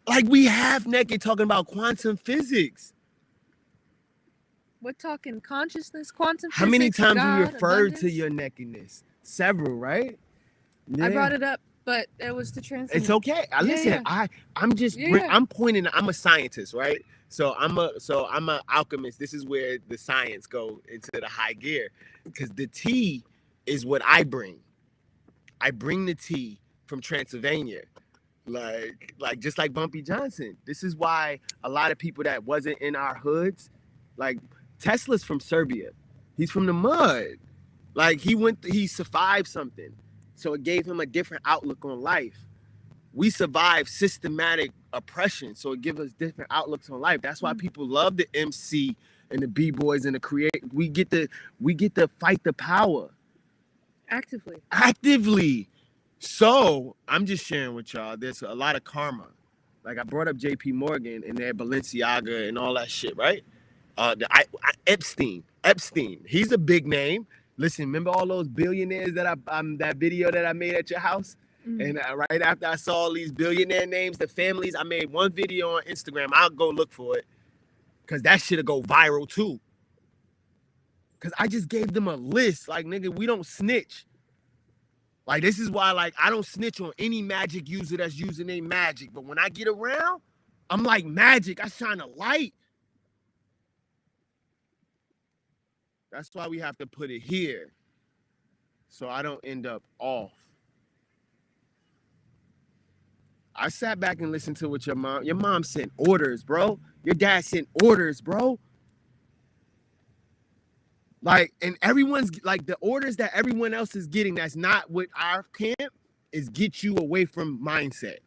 S1: Like we half naked talking about quantum physics.
S2: We're talking consciousness, quantum
S1: How many
S2: physics,
S1: times
S2: God,
S1: we referred to
S2: abundance.
S1: your nakedness? Several, right? Yeah.
S2: I brought it up, but it was to translate.
S1: It's okay. Listen,
S2: yeah.
S1: I'm just I'm pointing. I'm a scientist, right? So I'm a alchemist. This is where the science go into the high gear, because the tea is what I bring. I bring the tea from Transylvania, like just like Bumpy Johnson. This is why a lot of people that wasn't in our hoods, like Tesla's from Serbia. He's from the mud. Like he survived something. So it gave him a different outlook on life. We survived systematic oppression, so it gives us different outlooks on life. That's why people love the MC and the B-boys and the create. We get to fight the power. Actively. So I'm just sharing with y'all, there's a lot of karma. Like I brought up JP Morgan and their Balenciaga and all that shit, right? Epstein, he's a big name. Listen, remember all those billionaires that that video that I made at your house? And right after I saw all these billionaire names, the families, I made one video on Instagram. I'll go look for it, because that shit'll go viral too. Because I just gave them a list. Like, nigga, we don't snitch. Like, this is why, like, I don't snitch on any magic user that's using their magic. But when I get around, I'm like magic. I shine a light. That's why we have to put it here, so I don't end up off. I sat back and listened to what your mom sent orders, bro. Your dad sent orders, bro. Like, and everyone's like, the orders that everyone else is getting that's not with our camp is get you away from mindset.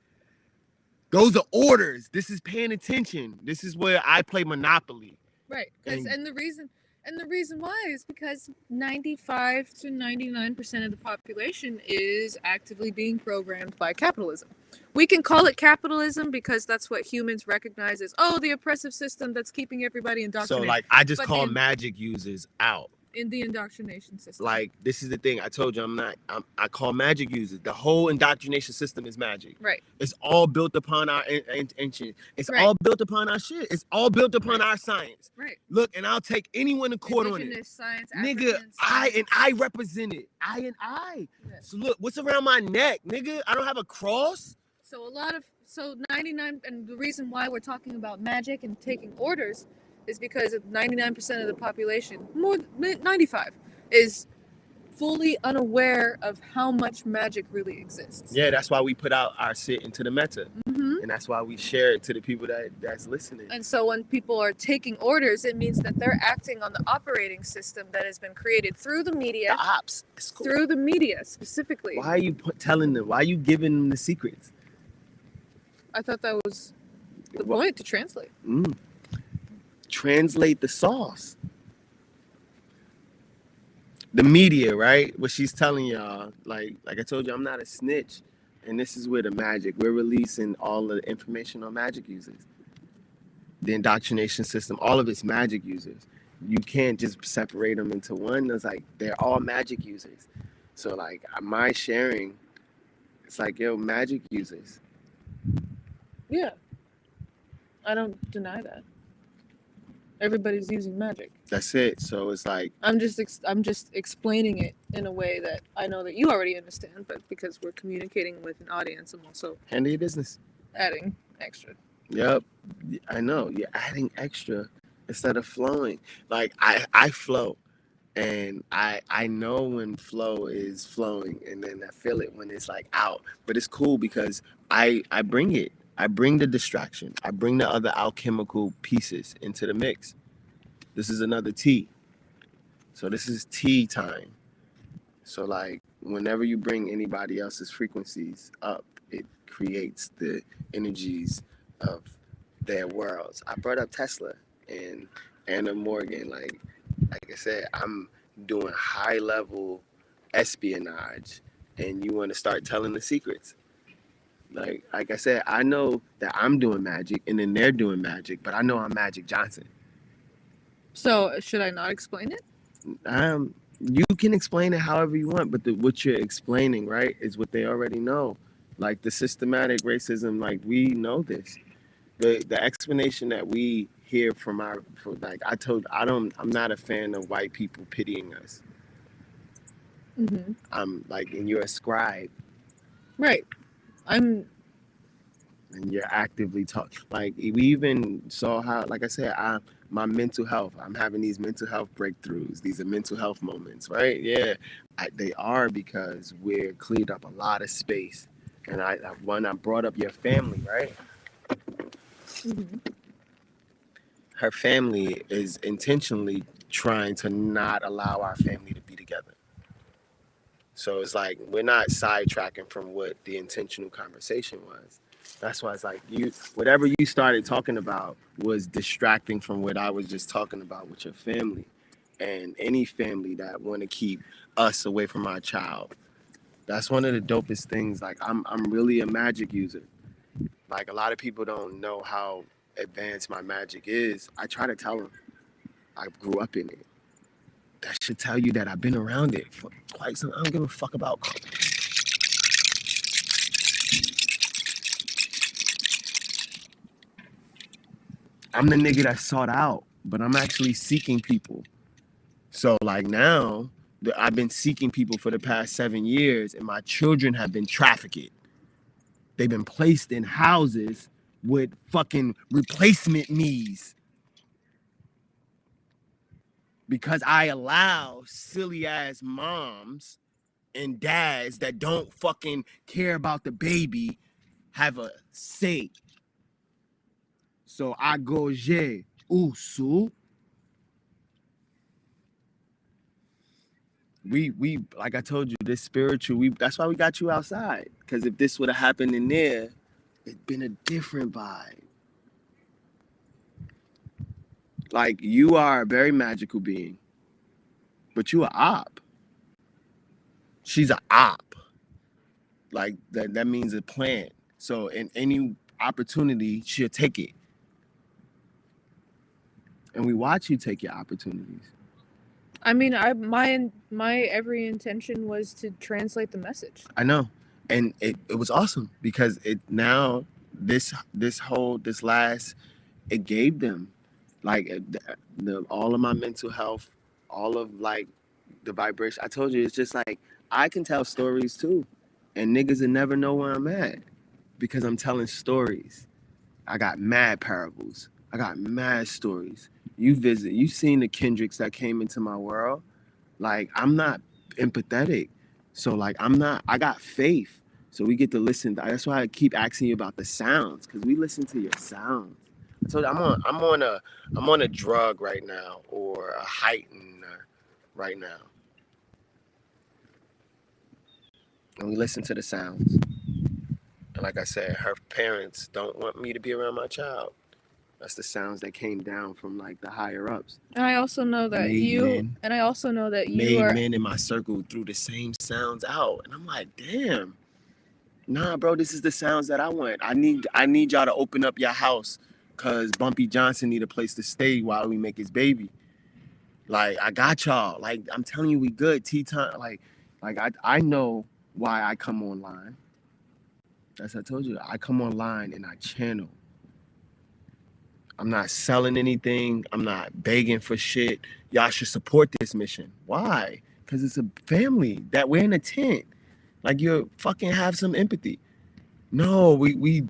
S1: Those are orders. This is paying attention. This is where I play Monopoly.
S2: Right. And the reason why is because 95 to 99% of the population is actively being programmed by capitalism. We can call it capitalism because that's what humans recognize as, the oppressive system that's keeping everybody indoctrinated.
S1: So, like, I just call magic users out.
S2: In the indoctrination system.
S1: Like, this is the thing. I told you I call magic users. The whole indoctrination system is magic.
S2: Right.
S1: It's all built upon our ancient. It's all built upon our shit. It's all built upon our science.
S2: Right.
S1: Look, and I'll take anyone to court on it.
S2: Science,
S1: nigga, I represent it. I. Yes. So look, what's around my neck, nigga? I don't have a cross.
S2: So 99, and the reason why we're talking about magic and taking orders is because 99% of the population, more than 95, is fully unaware of how much magic really exists.
S1: Yeah, that's why we put out our shit into the meta. And that's why we share it to the people that's listening.
S2: And so when people are taking orders, it means that they're acting on the operating system that has been created through the media.
S1: The ops. Cool.
S2: Through the media, specifically.
S1: Why are you telling them? Why are you giving them the secrets?
S2: I thought that was the point, to translate.
S1: Translate the sauce. The media, right? What she's telling y'all, like I told you, I'm not a snitch, and this is where the magic. We're releasing all the information on magic users. The indoctrination system, all of it's magic users. You can't just separate them into one. It's like they're all magic users. So like my sharing, it's like, yo, magic users.
S2: Yeah, I don't deny that. Everybody's using magic.
S1: That's it. So it's like
S2: I'm just explaining it in a way that I know that you already understand, but because we're communicating with an audience, I'm also
S1: handle your business,
S2: adding extra.
S1: Yep, I know you're adding extra instead of flowing. Like I flow, and I know when flow is flowing, and then I feel it when it's like out. But it's cool because I bring it. I bring the distraction. I bring the other alchemical pieces into the mix. This is another tea. So this is tea time. So like whenever you bring anybody else's frequencies up, it creates the energies of their worlds. I brought up Tesla and Anna Morgan. Like I said, I'm doing high level espionage, and you want to start telling the secrets. Like I said, I know that I'm doing magic, and then they're doing magic, but I know I'm Magic Johnson.
S2: So should I not explain it?
S1: You can explain it however you want, but what you're explaining, right, is what they already know. Like the systematic racism, like we know this. The explanation that we hear from like I'm not a fan of white people pitying us.
S2: Mm-hmm.
S1: I'm like, and you're a scribe,
S2: Right.
S1: and you're actively talking. Like we even saw how, like I said, my mental health. I'm having these mental health breakthroughs. These are mental health moments, right? Yeah, they are because we're cleared up a lot of space. And when I brought up your family, right?
S2: Mm-hmm.
S1: Her family is intentionally trying to not allow our family to be together. So it's like we're not sidetracking from what the intentional conversation was. That's why it's like whatever you started talking about was distracting from what I was just talking about with your family, and any family that want to keep us away from our child. That's one of the dopest things. Like I'm really a magic user. Like a lot of people don't know how advanced my magic is. I try to tell them I grew up in it. That should tell you that I've been around it for quite some. I don't give a fuck about. I'm the nigga that sought out, but I'm actually seeking people. So like now, I've been seeking people for the past 7 years, and my children have been trafficked. They've been placed in houses with fucking replacement knees because I allow silly ass moms and dads that don't fucking care about the baby have a say. So I go je usu. We like I told you, this spiritual, that's why we got you outside. Because if this would have happened in there, it'd been a different vibe. Like you are a very magical being, but you a op. She's a op. Like that means a plant. So in any opportunity, she'll take it. And we watch you take your opportunities.
S2: I mean, my every intention was to translate the message.
S1: I know. And it was awesome because it now this last it gave them like all of my mental health, all of like the vibration. I told you it's just like I can tell stories too, and niggas will never know where I'm at because I'm telling stories. I got mad parables. I got mad stories. You seen the Kendricks that came into my world. Like I'm not empathetic, so like I got faith. So we get to listen. That's why I keep asking you about the sounds because we listen to your sounds. So I'm on a drug right now or a heightener right now, and we listen to the sounds. And like I said, her parents don't want me to be around my child. That's the sounds that came down from like the higher ups.
S2: And I also know that
S1: Made men in my circle threw the same sounds out, and I'm like, damn, nah, bro, this is the sounds that I want. I need y'all to open up your house, cause Bumpy Johnson need a place to stay while we make his baby. Like I got y'all. Like I'm telling you, we good. T-time. Like I know why I come online. As I told you, I come online and I channel. I'm not selling anything. I'm not begging for shit. Y'all should support this mission. Why? Because it's a family that we're in a tent. Like you fucking have some empathy. No, we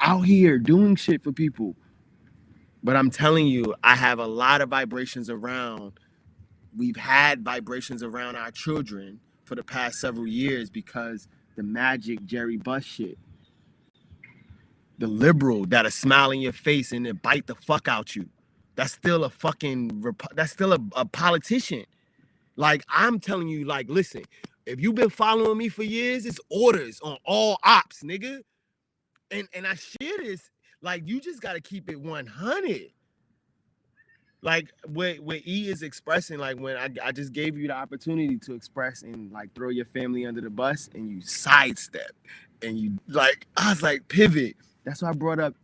S1: out here doing shit for people. But I'm telling you, I have a lot of vibrations around. We've had vibrations around our children for the past several years because the magic Jerry Buss shit. The liberal that'll smile in your face and then bite the fuck out you. That's still a politician. Like I'm telling you, like, listen, if you've been following me for years, it's orders on all ops, nigga. And I share this. Like, you just got to keep it 100. Like, what E is expressing, like, when I just gave you the opportunity to express and, like, throw your family under the bus, and you sidestep. And you, like, I was like, pivot. That's why I brought up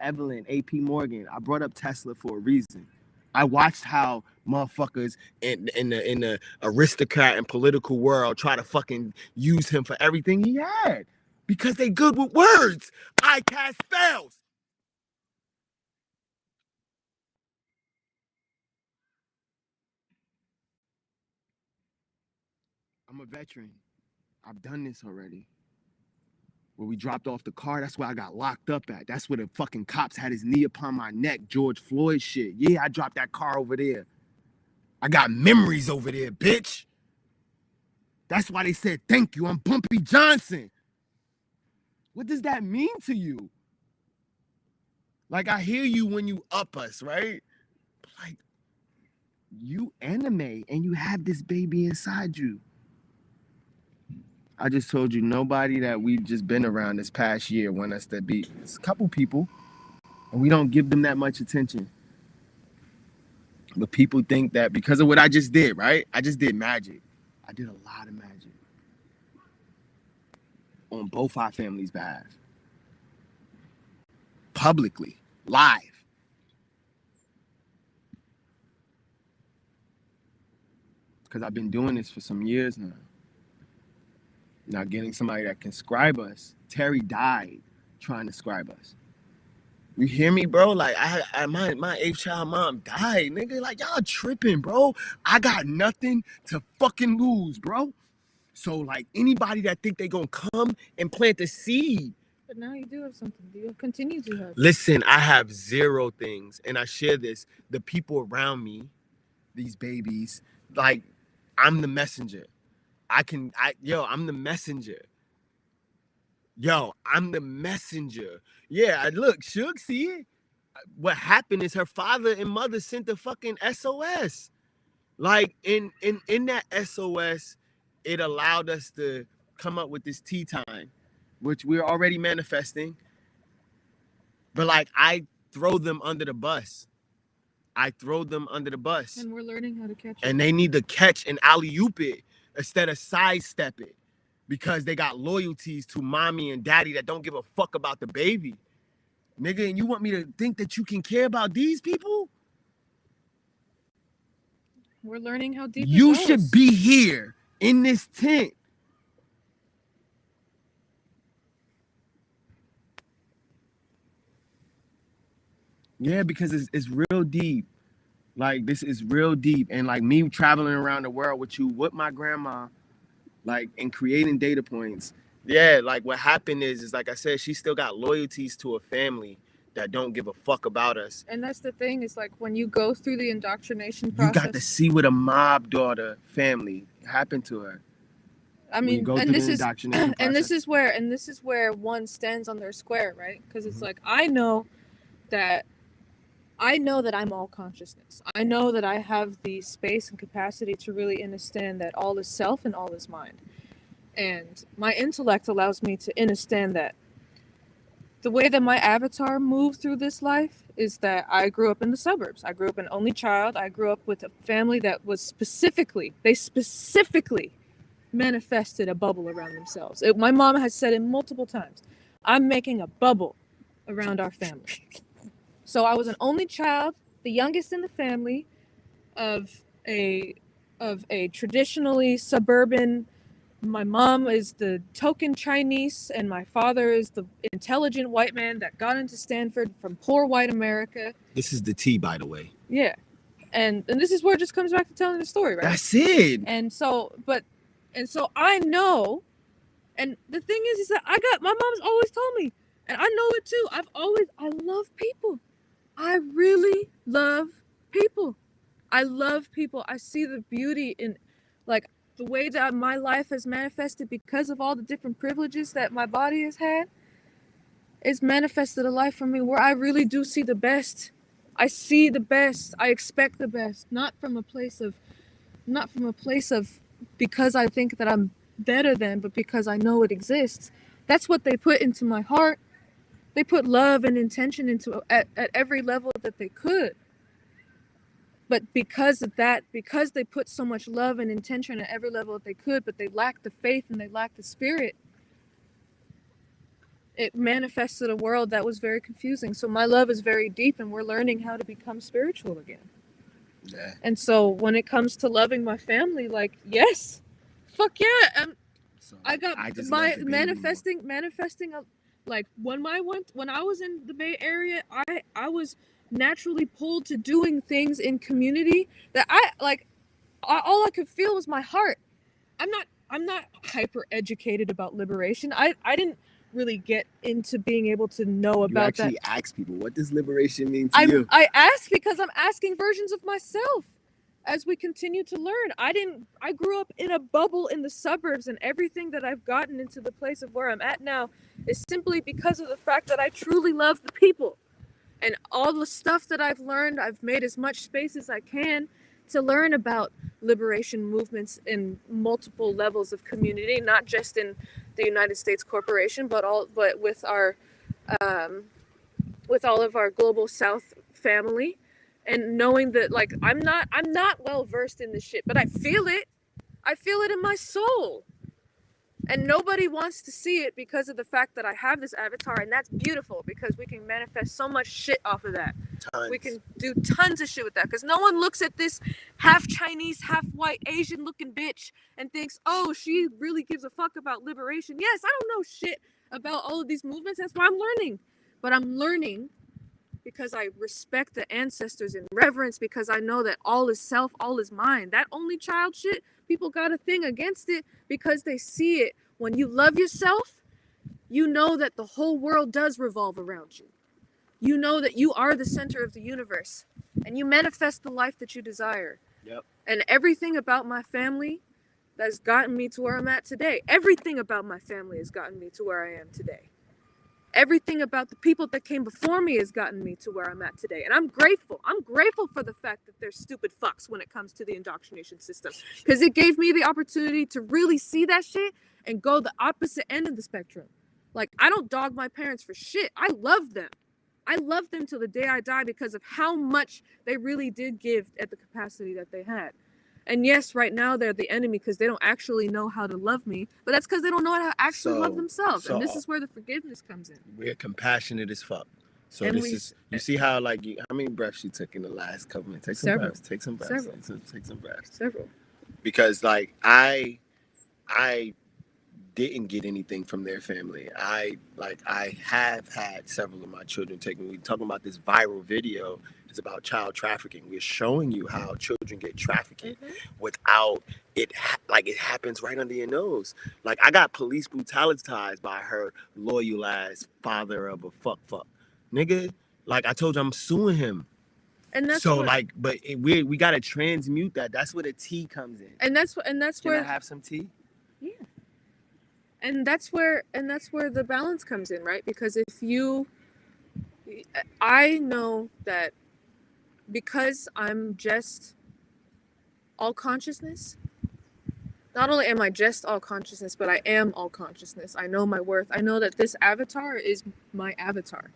S1: Evelyn, AP Morgan. I brought up Tesla for a reason. I watched how motherfuckers in the aristocrat and political world try to fucking use him for everything he had. Because they good with words. I cast spells. I'm a veteran. I've done this already. Where we dropped off the car, that's where I got locked up at. That's where the fucking cops had his knee upon my neck, George Floyd shit. Yeah, I dropped that car over there. I got memories over there, bitch. That's why they said, thank you, I'm Bumpy Johnson. What does that mean to you? Like, I hear you when you up us, right? But like, you anime and you have this baby inside you. I just told you nobody that we've just been around this past year want us to be. It's a couple people, and we don't give them that much attention. But people think that because of what I just did, right? I just did magic. I did a lot of magic on both our families' behalf. Publicly, live. Because I've been doing this for some years now. Now getting somebody that can scribe us. Terry died trying to scribe us. You hear me, bro? Like, my 8th child mom died, nigga. Like, y'all tripping, bro. I got nothing to fucking lose, bro. So, like, anybody that think they gonna come and plant a seed.
S2: But now you do have something. You continue to have.
S1: Listen, I have 0 things, and I share this. The people around me, these babies, like, I'm the messenger. I'm the messenger. Yo, I'm the messenger. Yeah, look, Suge, see it? What happened is her father and mother sent the fucking SOS. Like, in that SOS, it allowed us to come up with this tea time, which we're already manifesting. But, like, I throw them under the bus. And
S2: we're learning how to catch it.
S1: And they need to catch and alley-oop it instead of sidestep it. Because they got loyalties to mommy and daddy that don't give a fuck about the baby. Nigga, and you want me to think that you can care about these people?
S2: We're learning how deep
S1: you should be here in this tent. Yeah, because it's real deep. Like, this is real deep. And like me traveling around the world with you, with my grandma, like, and creating data points. Yeah, like what happened is like I said, she still got loyalties to a family that don't give a fuck about us.
S2: And that's the thing, is like when you go through the indoctrination process,
S1: you got to see what a mob daughter family happened to her.
S2: I mean, and this is where one stands on their square, right? Because it's like, I know that I'm all consciousness. I know that I have the space and capacity to really understand that all is self and all is mind. And my intellect allows me to understand that the way that my avatar moved through this life is that I grew up in the suburbs. I grew up an only child. I grew up with a family that was specifically manifested a bubble around themselves. My mom has said it multiple times. I'm making a bubble around our family. So I was an only child, the youngest in the family of a traditionally suburban. My mom is the token Chinese, and my father is the intelligent white man that got into Stanford from poor white America.
S1: This is the tea, by the way.
S2: Yeah. And this is where it just comes back to telling the story, right?
S1: That's it.
S2: And so I know, and the thing is that my mom's always told me, and I know it too. I love people. I really love people. I love people. I see the beauty in, like, the way that my life has manifested because of all the different privileges that my body has had. It's manifested a life for me where I really do see the best. I see the best. I expect the best. Not from a place of because I think that I'm better than, but because I know it exists. That's what they put into my heart. They put love and intention into at every level that they could. But because of that, because they put so much love and intention at every level that they could, but they lacked the faith and they lacked the spirit, it manifested a world that was very confusing. So my love is very deep, and we're learning how to become spiritual again.
S1: Yeah.
S2: And so when it comes to loving my family, like, yes, fuck yeah.
S1: So
S2: I got
S1: just
S2: my
S1: love the baby
S2: manifesting like when I was in the Bay Area, I was naturally pulled to doing things in community that I like. All I could feel was my heart. I'm not hyper educated about liberation. I didn't really get into being able to know about that.
S1: You actually ask people, what does liberation mean to you?
S2: I ask because I'm asking versions of myself as we continue to learn. I grew up in a bubble in the suburbs, and everything that I've gotten into the place of where I'm at now is simply because of the fact that I truly love the people. And all the stuff that I've learned, I've made as much space as I can to learn about liberation movements in multiple levels of community, not just in the United States corporation, but with our with all of our global South family, and knowing that, like, I'm not well versed in this shit, but I feel it in my soul, and nobody wants to see it because of the fact that I have this avatar, and that's beautiful because we can manifest so much shit off of that.
S1: Tons.
S2: We can do tons of shit with that because no one looks at this half Chinese, half white, Asian looking bitch and thinks, oh, she really gives a fuck about liberation. Yes, I don't know shit about all of these movements. That's why I'm learning. But I'm learning because I respect the ancestors in reverence, because I know that all is self, all is mind. That only child shit, people got a thing against it because they see it. When you love yourself, you know that the whole world does revolve around you. You know that you are the center of the universe, and you manifest the life that you desire.
S1: Yep.
S2: And everything about my family that's gotten me to where I'm at today, everything about my family has gotten me to where I am today. Everything about the people that came before me has gotten me to where I'm at today. And I'm grateful. I'm grateful for the fact that they're stupid fucks when it comes to the indoctrination system, because it gave me the opportunity to really see that shit and go the opposite end of the spectrum. Like, I don't dog my parents for shit. I love them. I love them till the day I die because of how much they really did give at the capacity that they had. And yes, right now they're the enemy because they don't actually know how to love me, but that's because they don't know how to actually love themselves. And this is where the forgiveness comes in.
S1: We're compassionate as fuck. So
S2: And
S1: you see how, like, how many breaths you took in the last couple minutes? Take some breaths. Take some breaths. Take some breaths.
S2: Several.
S1: Because, like, I didn't get anything from their family. I have had several of my children taken. We're talking about this viral video. It's about child trafficking. We're showing you how children get trafficked without it. It happens right under your nose. Like, I got police brutalized by her loyal ass father of a fuck. Nigga, like I told you, I'm suing him.
S2: And that's
S1: so, we gotta transmute that. That's where the tea comes in.
S2: And that's
S1: Can
S2: where
S1: I have some tea?
S2: Yeah. And that's where the balance comes in, right? Because I know that because I'm just all consciousness, not only am I just all consciousness, but I am all consciousness. I know my worth. I know that this avatar is my avatar.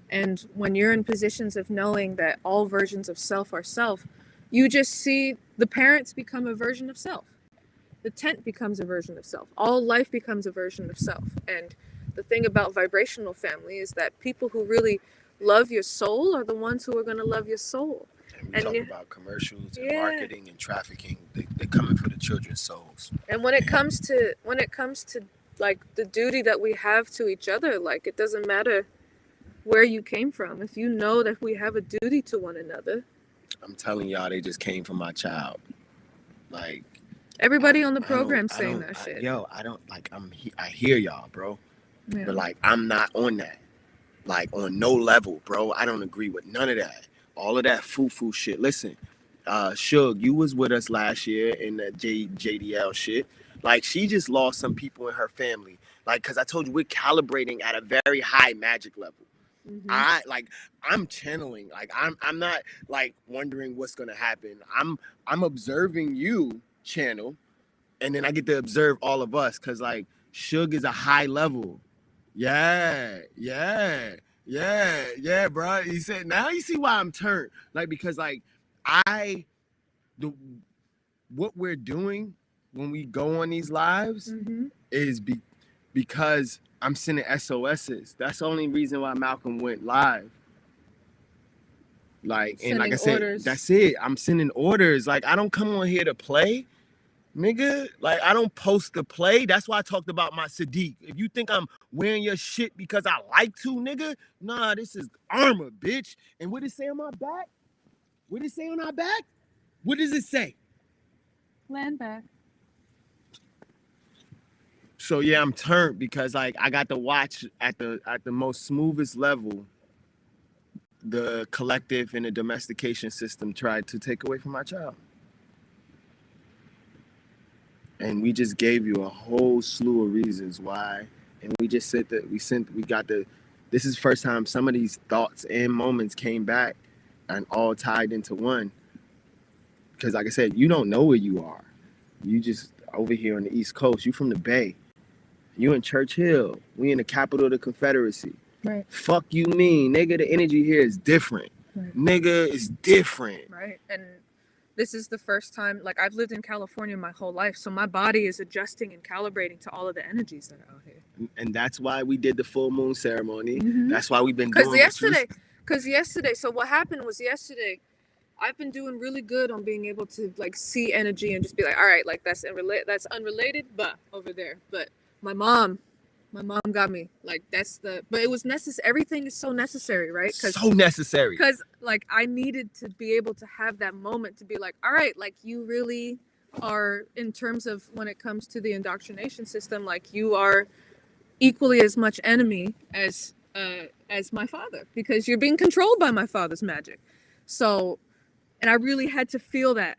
S2: And when you're in positions of knowing that all versions of self are self, you just see the parents become a version of self. The tent becomes a version of self. All life becomes a version of self. And the thing about vibrational family is that people who really love your soul are the ones who are going to love your soul.
S1: And we talk about commercials and marketing and trafficking. They're coming for the children's souls.
S2: And when it comes to like the duty that we have to each other, like, it doesn't matter where you came from. If you know that we have a duty to one another.
S1: I'm telling y'all, they just came from my child. Like,
S2: everybody on the program saying that shit.
S1: I hear y'all, bro. Yeah. But, like, I'm not on that. Like, on no level, bro. I don't agree with none of that. All of that foo-foo shit. Listen, Suge, you was with us last year in the JDL shit. Like, she just lost some people in her family. Like, because I told you, we're calibrating at a very high magic level. Mm-hmm. I'm channeling. Like, I'm not, like, wondering what's going to happen. I'm observing you channel, and then I get to observe all of us, because, like, Suge is a high level. Yeah, bro. He said, now you see why I'm turned. Like, because like the what we're doing when we go on these lives is because I'm sending SOSs. That's the only reason why Malcolm went live. Like, and like I said, orders. That's it. I'm sending orders. Like, I don't come on here to play, nigga. Like, I don't post to play. That's why I talked about my Sadiq. If you think I'm wearing your shit because I like to, nigga, nah, this is armor, bitch. And what does it say on my back? What does it say on our back? What does it say?
S2: Land back.
S1: So yeah, I'm turned because like I got to watch at the most smoothest level the collective and the domestication system tried to take away from my child. And we just gave you a whole slew of reasons why. And we just said that this is the first time some of these thoughts and moments came back and all tied into one. Because like I said, you don't know where you are. You just over here on the East Coast. You from the Bay. You in Churchill. We in the capital of the Confederacy.
S2: Right.
S1: Fuck you mean, nigga, the energy here is different. Right. Nigga, is different.
S2: Right. And this is the first time, like, I've lived in California my whole life, so my body is adjusting and calibrating to all of the energies that are out here.
S1: And that's why we did the full moon ceremony. That's why we've been doing
S2: Because yesterday, so what happened was yesterday, I've been doing really good on being able to, like, see energy and just be like, all right, like, that's unrelated, but over there. But my mom got me, like, but it was necessary. Everything is so necessary, right?
S1: So necessary.
S2: Because like I needed to be able to have that moment to be like, all right, like you really are, in terms of when it comes to the indoctrination system, like you are equally as much enemy as my father, because you're being controlled by my father's magic. So, and I really had to feel that.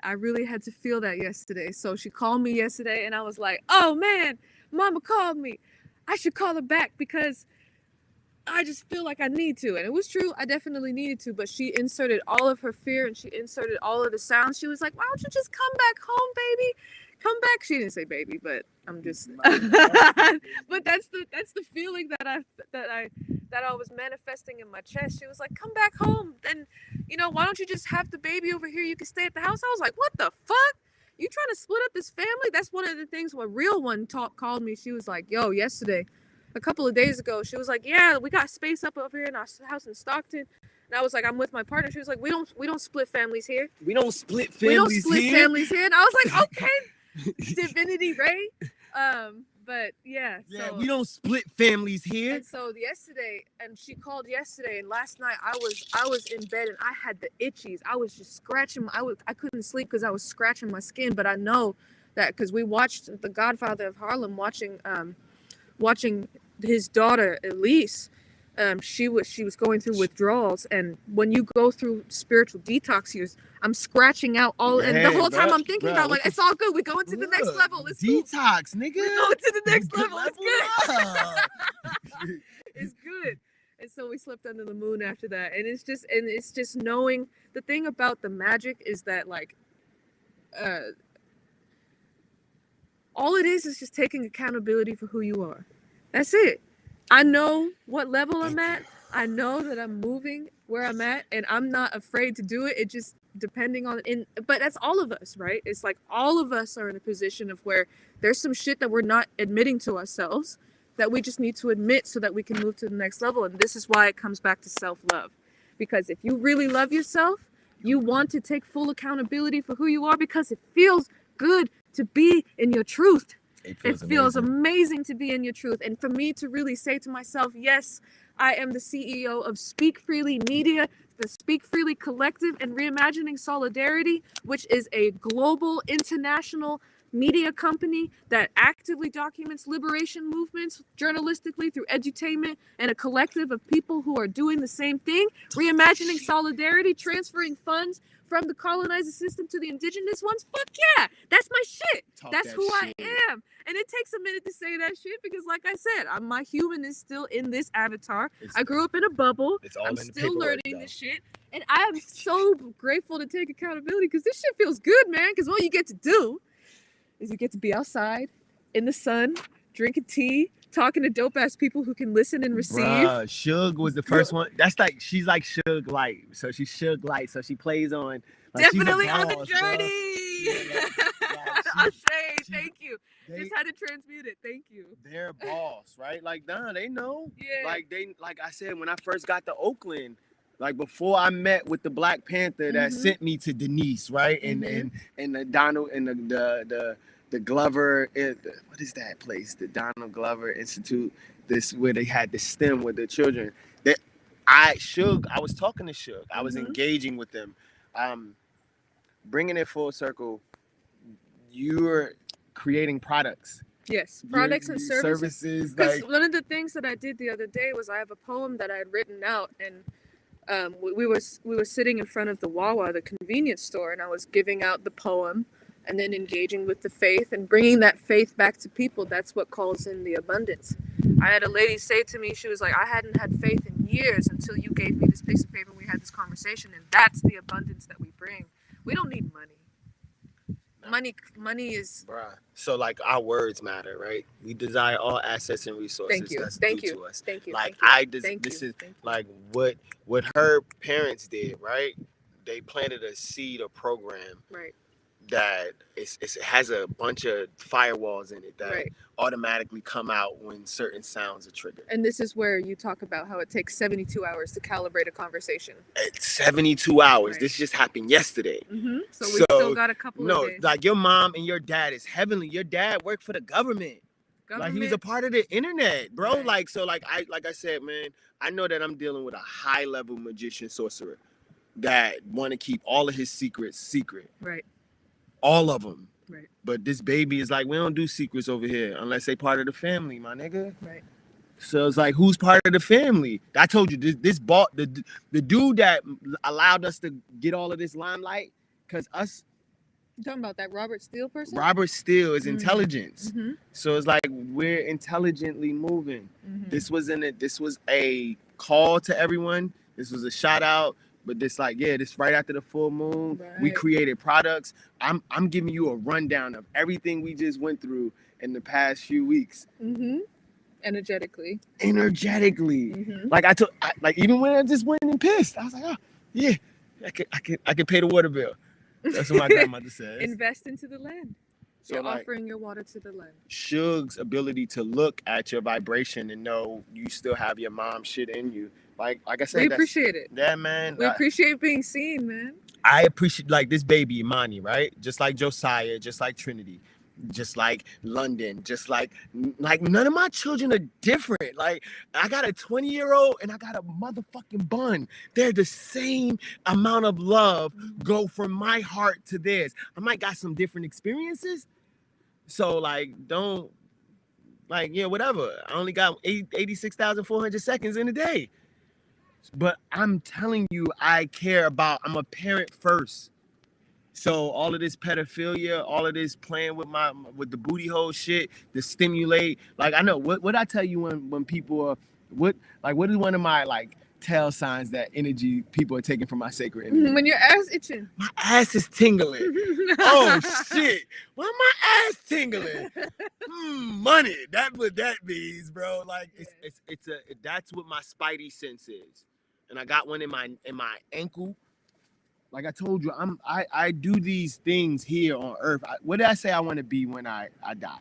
S2: Yesterday. So she called me yesterday and I was like, oh man, mama called me. I should call her back because I just feel like I need to. And it was true. I definitely needed to. But she inserted all of her fear and she inserted all of the sounds. She was like, why don't you just come back home, baby? Come back. She didn't say baby, but I'm just but that's the feeling that I was manifesting in my chest. She was like, come back home. Then, why don't you just have the baby over here? You can stay at the house. I was like, what the fuck? You trying to split up this family? That's one of the things when Real One called me. She was like, yo, yesterday, a couple of days ago, she was like, yeah, we got space up over here in our house in Stockton. And I was like, I'm with my partner. She was like, we don't split families here.
S1: We don't split families here.
S2: And I was like, okay, Divinity Ray. But yeah.
S1: Yeah, so we don't split families here.
S2: And so yesterday, and she called yesterday, and last night I was in bed and I had the itchies. I was just scratching. I couldn't sleep because I was scratching my skin. But I know that because we watched The Godfather of Harlem, watching his daughter Elise. She was going through withdrawals, and when you go through spiritual detox years, I'm scratching out all, and the whole time I'm thinking about like, it's all good. We're going to the next level. It's
S1: detox,
S2: cool.
S1: nigga.
S2: We're going to the next level. It's good. It's good. And so we slept under the moon after that, and it's just knowing. The thing about the magic is that like, all it is just taking accountability for who you are. That's it. I know what level I'm at. I know that I'm moving where I'm at, and I'm not afraid to do it. It just depending on but that's all of us, right? It's like all of us are in a position of where there's some shit that we're not admitting to ourselves that we just need to admit so that we can move to the next level. And this is why it comes back to self-love. Because if you really love yourself, you want to take full accountability for who you are because it feels good to be in your truth. It feels amazing to be in your truth. And for me to really say to myself, yes, I am the CEO of Speak Freely Media, the Speak Freely Collective, and Reimagining Solidarity, which is a global, international media company that actively documents liberation movements journalistically through edutainment, and a collective of people who are doing the same thing, reimagining solidarity, transferring funds from the colonizer system to the indigenous ones. Fuck yeah, that's my shit. That's who I am. And it takes a minute to say that shit because, like I said, my human is still in this avatar. I grew up in a bubble. I'm still learning this shit. And I am so grateful to take accountability because this shit feels good, man. Because all you get to do is you get to be outside in the sun, drinking tea, talking to dope ass people who can listen and receive.
S1: Bruh, Suge was the first one. That's like, she's like Suge Light. So she's Suge Light. So she plays on. Like,
S2: Definitely
S1: she's a
S2: on the
S1: boss,
S2: journey.
S1: Yeah,
S2: Shade, thank you. Just had to transmute it. Thank you.
S1: They're a boss, right? Like, nah, they know.
S2: Yeah.
S1: Like I said, when I first got to Oakland, like before I met with the Black Panther that sent me to Denise, right? And the Donald and the Glover, what is that place? The Donald Glover Institute. This where they had the STEM with the children. That I was talking to Suge. I was engaging with them. Bringing it full circle, you're creating products.
S2: Yes, products and services.
S1: Like,
S2: one of the things that I did the other day was I have a poem that I had written out, and we were sitting in front of the Wawa, the convenience store, and I was giving out the poem and then engaging with the faith and bringing that faith back to people. That's what calls in the abundance. I had a lady say to me, she was like, I hadn't had faith in years until you gave me this piece of paper and we had this conversation, and that's the abundance that we bring. We don't need money. Money is...
S1: Bruh. So like our words matter, right? We desire all assets and resources that's due to us.
S2: Thank you.
S1: Like this is like what her parents did, right? They planted a seed, a program,
S2: right,
S1: that it has a bunch of firewalls in it that automatically come out when certain sounds are triggered.
S2: And this is where you talk about how it takes 72 hours to calibrate a conversation.
S1: It's 72 hours. This just happened yesterday.
S2: So we still got a couple of days.
S1: Like your mom and your dad is heavenly. Your dad worked for the government. Like he was a part of the internet, bro. Right. Like I said, man, I know that I'm dealing with a high level magician sorcerer that want to keep all of his secrets secret.
S2: Right.
S1: All of them.
S2: Right.
S1: But this baby is like, we don't do secrets over here unless they part of the family, my nigga.
S2: Right.
S1: So it's like, who's part of the family? I told you, the dude that allowed us to get all of this limelight, because us...
S2: You talking about that Robert Steele person?
S1: Robert Steele is intelligence. So it's like, we're intelligently moving. This was a call to everyone. This was a shout out. But this this right after the full moon, we created products. I'm giving you a rundown of everything we just went through in the past few weeks.
S2: Energetically.
S1: Like like even when I just went and pissed, I was like, oh yeah, I can pay the water bill. That's what my grandmother says.
S2: Invest into the land. So you're offering your water to the land.
S1: Suge's ability to look at your vibration and know you still have your mom shit in you. Like I said,
S2: we appreciate it.
S1: Yeah, man.
S2: We appreciate being seen, man.
S1: I appreciate like this baby Imani, right? Just like Josiah, just like Trinity, just like London, just like none of my children are different. Like I got a 20-year-old and I got a motherfucking bun. They're the same amount of love go from my heart to theirs. I might got some different experiences. So don't whatever. I only got 86,400 seconds in a day. But I'm telling you, I'm a parent first. So all of this pedophilia, all of this playing with the booty hole shit, the stimulate, I know what I tell you when people are, what is one of my tell signs that energy people are taking from my sacred energy?
S2: When your ass itching.
S1: My ass is tingling. Oh shit. Why my ass tingling? Money. That's what that means, bro. That's what my spidey sense is. And I got one in my ankle. Like I told you, I do these things here on Earth. What did I say I want to be when I die?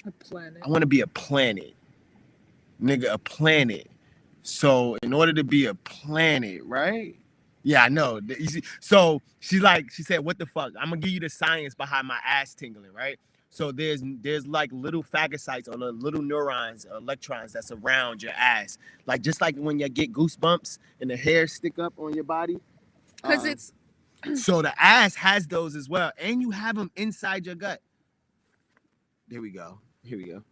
S2: A planet.
S1: I want to be a planet. Nigga, a planet. So in order to be a planet, right? Yeah, I know. So she said, what the fuck? I'm gonna give you the science behind my ass tingling, right? So there's little phagocytes or little neurons, electrons that's around your ass. Just like when you get goosebumps and the hairs stick up on your body.
S2: Because it's...
S1: So the ass has those as well. And you have them inside your gut. There we go. Here we go.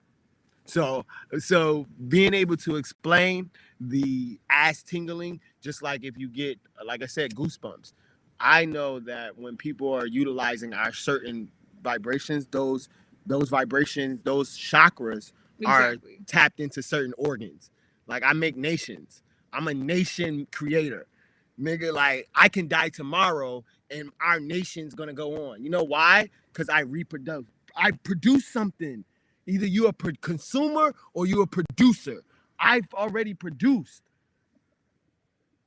S1: So being able to explain the ass tingling, just like if you get, like I said, goosebumps. I know that when people are utilizing our certain vibrations, those vibrations, those chakras are tapped into certain organs. Like I make nations. I'm a nation creator. Nigga, I can die tomorrow and our nation's gonna go on. You know why? Because I produce something. Either you're a consumer or you're a producer. I've already produced.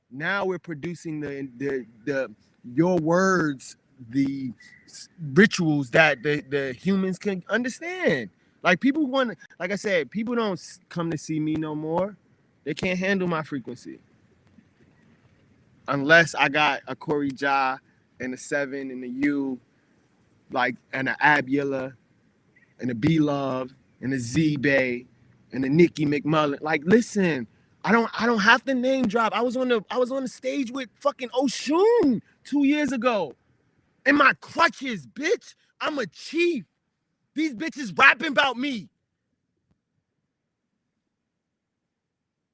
S1: Now we're producing the your words, the rituals that the humans can understand. Like people want, like I said, people don't come to see me no more. They can't handle my frequency unless I got a Corey Ja and a 7 and a U, like, and an Abula and a B Love and a Z Bay and a Nicki McMullen. Like, listen, I don't have to name drop. I was on the stage with fucking Oshun 2 years ago. In my clutches, bitch. I'm a chief. These bitches rapping about me.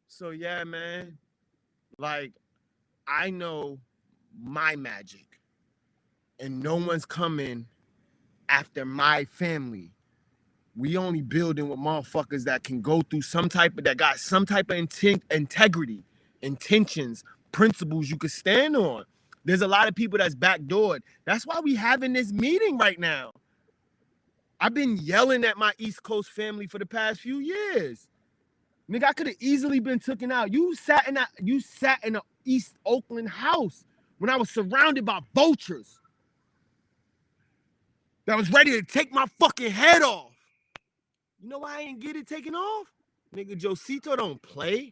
S1: So yeah, man. Like, I know my magic. And no one's coming after my family. We only building with motherfuckers that can go through that got some type of integrity, intentions, principles you could stand on. There's a lot of people that's backdoored. That's why we having this meeting right now. I've been yelling at my East Coast family for the past few years. Nigga, I could have easily been taken out. You sat in a East Oakland house when I was surrounded by vultures that was ready to take my fucking head off. You know why I ain't get it taken off? Nigga, Josito don't play.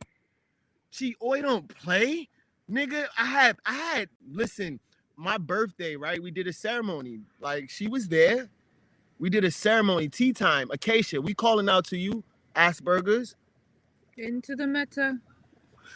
S1: Oi don't play. Nigga, I had, listen, my birthday, right? We did a ceremony. Like, she was there. We did a ceremony, tea time, Acacia. We calling out to you, Asperger's.
S2: Into the meta.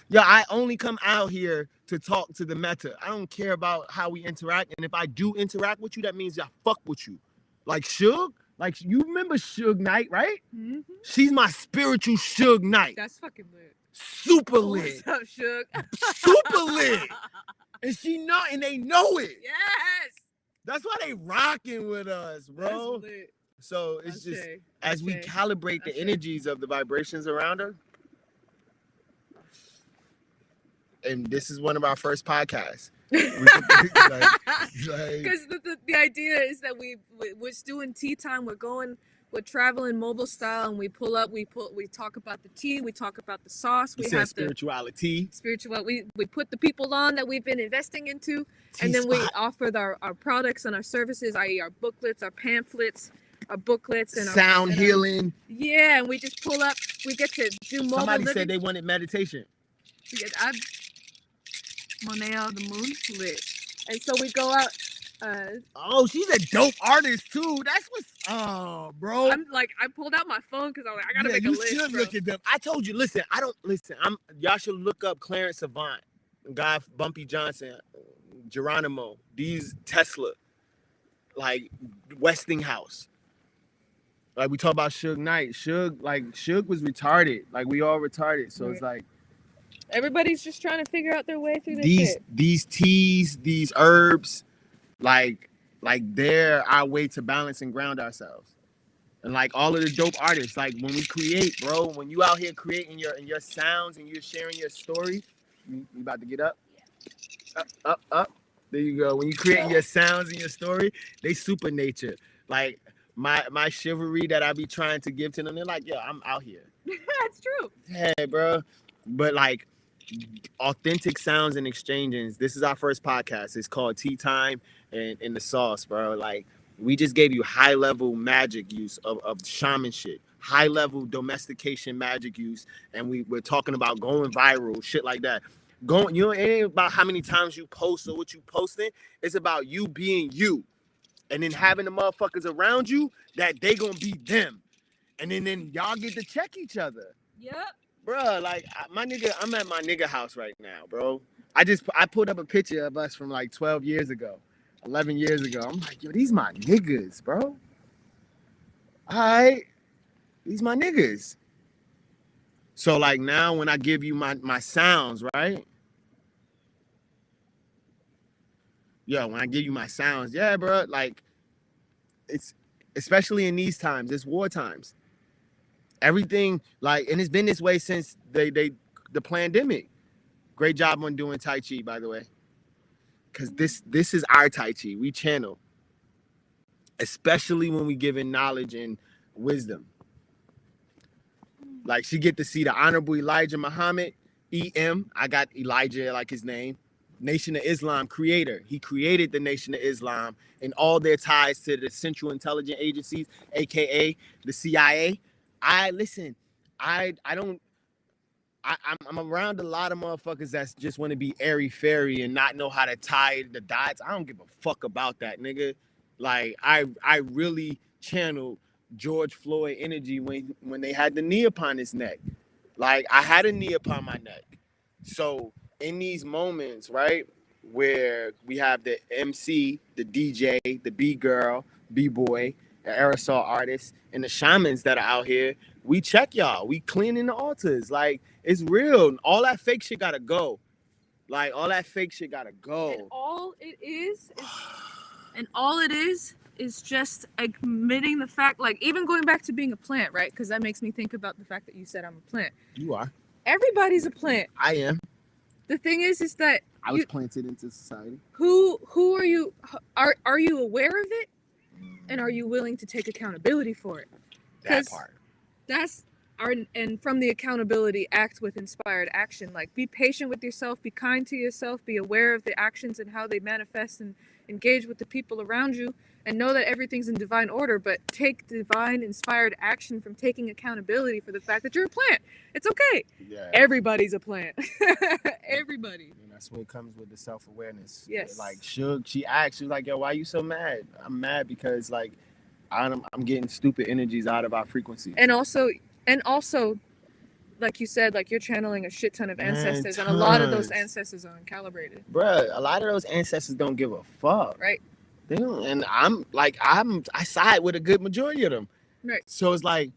S1: Yeah, I only come out here to talk to the meta. I don't care about how we interact. And if I do interact with you, that means I fuck with you. Like Suge, like you remember Suge Knight, right?
S2: Mm-hmm.
S1: She's my spiritual Suge Knight.
S2: That's fucking lit.
S1: Super lit.
S2: What's up, Suge?
S1: Super lit. And they know it.
S2: Yes.
S1: That's why they rocking with us, bro.
S2: That's lit.
S1: So it's just as we calibrate the energies of the vibrations around her. And this is one of our first podcasts. Because
S2: the idea is that we're doing tea time. We're traveling mobile style, and we pull up. We talk about the tea. We talk about the sauce. We have
S1: spirituality.
S2: We put the people on that we've been investing into, and then we offer our products and our services, i.e., our booklets, our pamphlets, our booklets, and
S1: sound healing.
S2: Yeah, and we just pull up. We get to do mobile.
S1: Somebody said they wanted meditation.
S2: Monea the Moon lit. And so we go out.
S1: Oh, she's a dope artist too. That's bro.
S2: I pulled out my phone because I was like, I gotta make a list. You should
S1: look at them. I told you, listen, y'all should look up Clarence Avant, guy Bumpy Johnson, Geronimo, these Tesla, like Westinghouse. Like we talk about Suge Knight. Suge was retarded. Like we all retarded. So It's like
S2: everybody's just trying to figure out their way through
S1: these teas, these herbs, like they're our way to balance and ground ourselves. And like all of the dope artists, like when we create, bro, when you out here creating your sounds and you're sharing your story, you about to get up? Up. There you go. When you create your sounds and your story, they super nature. Like my chivalry that I be trying to give to them, they're like, yo, I'm out here.
S2: That's true.
S1: Hey, bro. But like authentic sounds and exchanges. This is our first podcast. It's called Tea Time and in the Sauce, bro. Like we just gave you high level magic use of shaman shit, high level domestication magic use, and we're talking about going viral, shit like that. It ain't about how many times you post or what you posting. It's about you being you, and then having the motherfuckers around you that they gonna be them, and then y'all get to check each other.
S2: Yep.
S1: Bro, like my nigga, I'm at my nigga house right now, bro. I pulled up a picture of us from like 12 years ago, 11 years ago. I'm like, yo, these my niggas, bro. All right, these my niggas. So like now when I give you my sounds, right? Yo, when I give you my sounds, yeah, bro, like it's especially in these times, it's war times. Everything like, and it's been this way since the pandemic. Great job on doing Tai Chi, by the way. Because this is our Tai Chi. We channel. Especially when we give in knowledge and wisdom. Like she get to see the Honorable Elijah Muhammad, EM. I got Elijah like his name. Nation of Islam creator. He created the Nation of Islam and all their ties to the Central Intelligence Agencies, aka the CIA. I listen. I don't. I'm around a lot of motherfuckers that just want to be airy fairy and not know how to tie the dots. I don't give a fuck about that, nigga. Like I really channeled George Floyd energy when they had the knee upon his neck. Like I had a knee upon my neck. So in these moments, right, where we have the MC, the DJ, the B girl, B boy, the aerosol artists, and the shamans that are out here, we check y'all. We cleaning the altars. Like it's real. All that fake shit gotta go. Like all that fake shit gotta go.
S2: And all it is just admitting the fact, like even going back to being a plant, right? Because that makes me think about the fact that you said I'm a plant.
S1: You are.
S2: Everybody's a plant.
S1: I am.
S2: The thing is that
S1: I was planted into society.
S2: Who are you? Are you aware of it? And are you willing to take accountability for it?
S1: That part.
S2: And from the accountability, act with inspired action. Like be patient with yourself, be kind to yourself, be aware of the actions and how they manifest, and engage with the people around you, and know that everything's in divine order, but take divine inspired action from taking accountability for the fact that you're a plant. It's okay. Yeah. Everybody's a plant. Everybody.
S1: And that's what comes with the self-awareness.
S2: Yes.
S1: Like she asked, she was like, yo, why you so mad? I'm mad because like I'm getting stupid energies out of our frequency.
S2: And also, like you said, like you're channeling a shit ton of ancestors, and a lot of those ancestors are uncalibrated.
S1: Bruh, a lot of those ancestors don't give a fuck.
S2: Right.
S1: They don't, and I side with a good majority of them.
S2: Right.
S1: So it's like,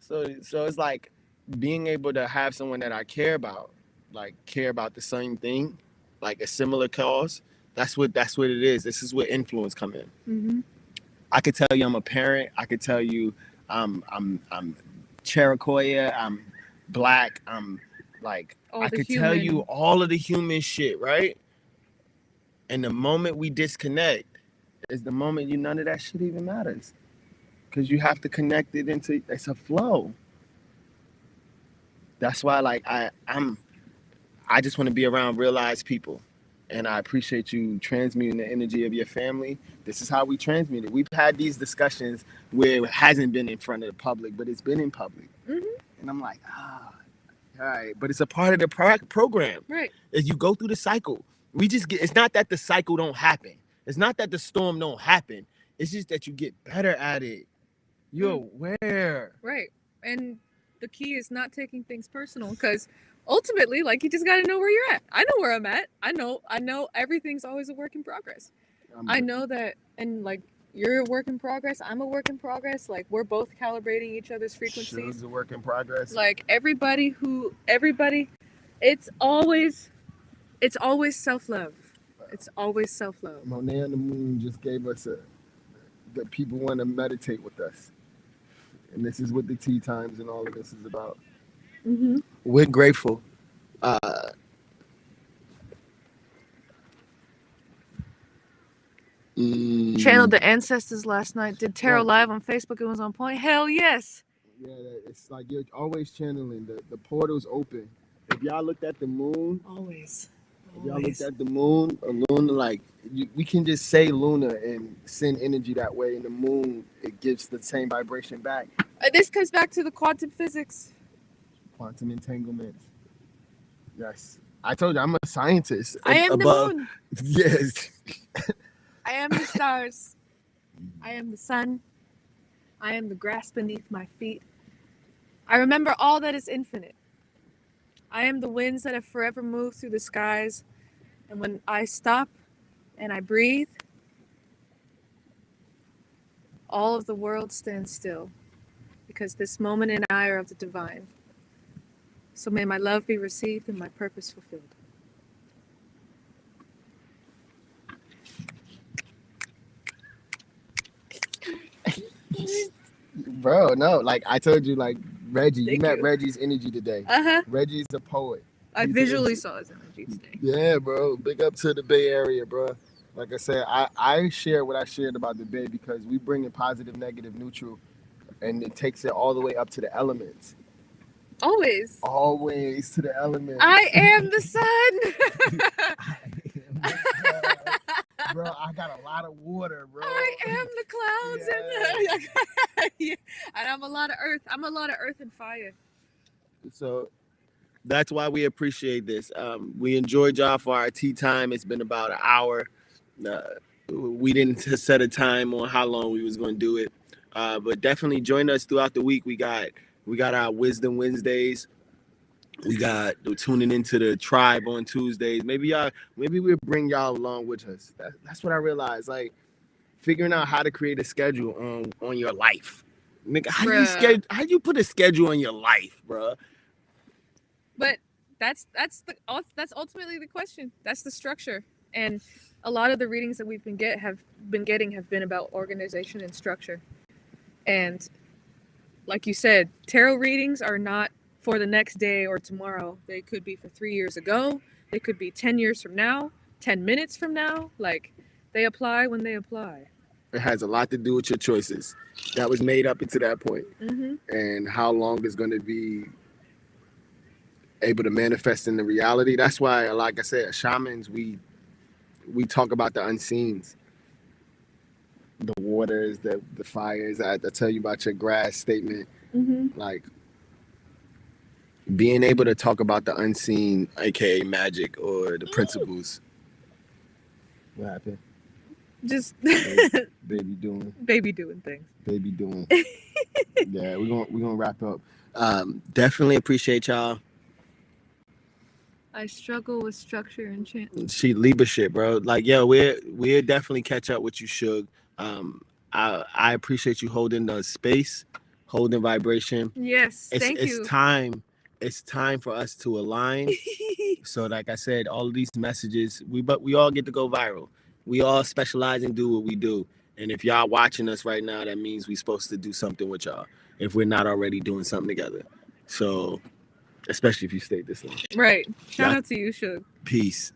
S1: so it's like being able to have someone that I care about the same thing, like a similar cause. That's what it is. This is where influence come in.
S2: Mm-hmm.
S1: I could tell you I'm a parent. I could tell you I'm Cherokee. I'm black. I'm like I could tell you all of the human shit, right? And the moment we disconnect is the moment none of that shit even matters, because you have to connect it into it's a flow. That's why like I just want to be around realized people. And I appreciate you transmuting the energy of your family. This is how we transmute it. We've had these discussions where it hasn't been in front of the public, but it's been in public.
S2: Mm-hmm.
S1: And I'm like, all right. But it's a part of the program.
S2: Right.
S1: As you go through the cycle, it's not that the cycle don't happen. It's not that the storm don't happen. It's just that you get better at it. You're aware.
S2: Right. And the key is not taking things personal, because ultimately, like, you just got to know where you're at. I know where I'm at. I know everything's always a work in progress. I know that, and like, you're a work in progress. I'm a work in progress. Like, we're both calibrating each other's frequencies.
S1: It's a work in progress.
S2: Like everybody, it's always self-love. It's always self-love.
S1: Monet on the Moon just gave us that people want to meditate with us. And this is what the tea times and all of this is about.
S2: Mm-hmm.
S1: We're grateful.
S2: Channeled the ancestors last night. Did tarot live on Facebook. It was on point. Hell yes.
S1: Yeah, it's like you're always channeling. The portal's open. If y'all looked at the moon,
S2: always.
S1: If y'all looked at the moon, or Luna, like we can just say Luna and send energy that way, and the moon, it gives the same vibration back.
S2: This comes back to the quantum physics.
S1: Quantum entanglement. Yes. I told you, I'm a scientist.
S2: I am the moon.
S1: Yes.
S2: I am the stars. I am the sun. I am the grass beneath my feet. I remember all that is infinite. I am the winds that have forever moved through the skies. And when I stop and I breathe, all of the world stands still, because this moment and I are of the divine. So may my love be received and my purpose fulfilled.
S1: Bro, no, like I told you, like Reggie, you met Reggie's energy today. Reggie's a poet.
S2: I visually saw his energy today.
S1: Yeah, bro. Big up to the Bay Area, bro. Like I said, I share what I shared about the Bay because we bring in positive, negative, neutral and it takes it all the way up to the elements.
S2: Always.
S1: Always to the elements.
S2: I am the sun.
S1: I am the sun. Bro, I got a lot of water, bro.
S2: I am the clouds and yeah. And I'm a lot of earth. I'm a lot of earth and fire.
S1: So that's why we appreciate this. We enjoyed y'all for our tea time. It's been about an hour. We didn't set a time on how long we was going to do it, but definitely join us throughout the week. We got our Wisdom Wednesdays. We're tuning into the tribe on Tuesdays. Maybe we'll bring y'all along with us. That's what I realized. Like figuring out how to create a schedule on your life. Nigga, how you put a schedule on your life, bro?
S2: But that's ultimately the question. That's the structure. And a lot of the readings that we've been getting have been about organization and structure. And like you said, tarot readings are not for the next day or tomorrow. They could be for 3 years ago. They could be 10 years from now, 10 minutes from now. Like they apply when they apply.
S1: It has a lot to do with your choices that was made up until that point, and how long it's going to be able to manifest in the reality. That's why, like I said, shamans, we talk about the unseens, the waters, the fires. I tell you about your grass statement, like being able to talk about the unseen, aka magic, or the principles. What happened?
S2: Just
S1: baby doing
S2: things.
S1: Baby doing. Yeah, we're gonna wrap up. Definitely appreciate y'all.
S2: I struggle with structure and chant.
S1: She Libra shit, bro. Like, yo, we'll definitely catch up with you, Suge. I appreciate you holding the space, holding vibration.
S2: Yes, thank you.
S1: It's time for us to align. So, like I said, all of these messages, we all get to go viral. We all specialize and do what we do. And if y'all watching us right now, that means we're supposed to do something with y'all. If we're not already doing something together. So, especially if you stayed this long.
S2: Right. Shout out to you, Suge.
S1: Peace.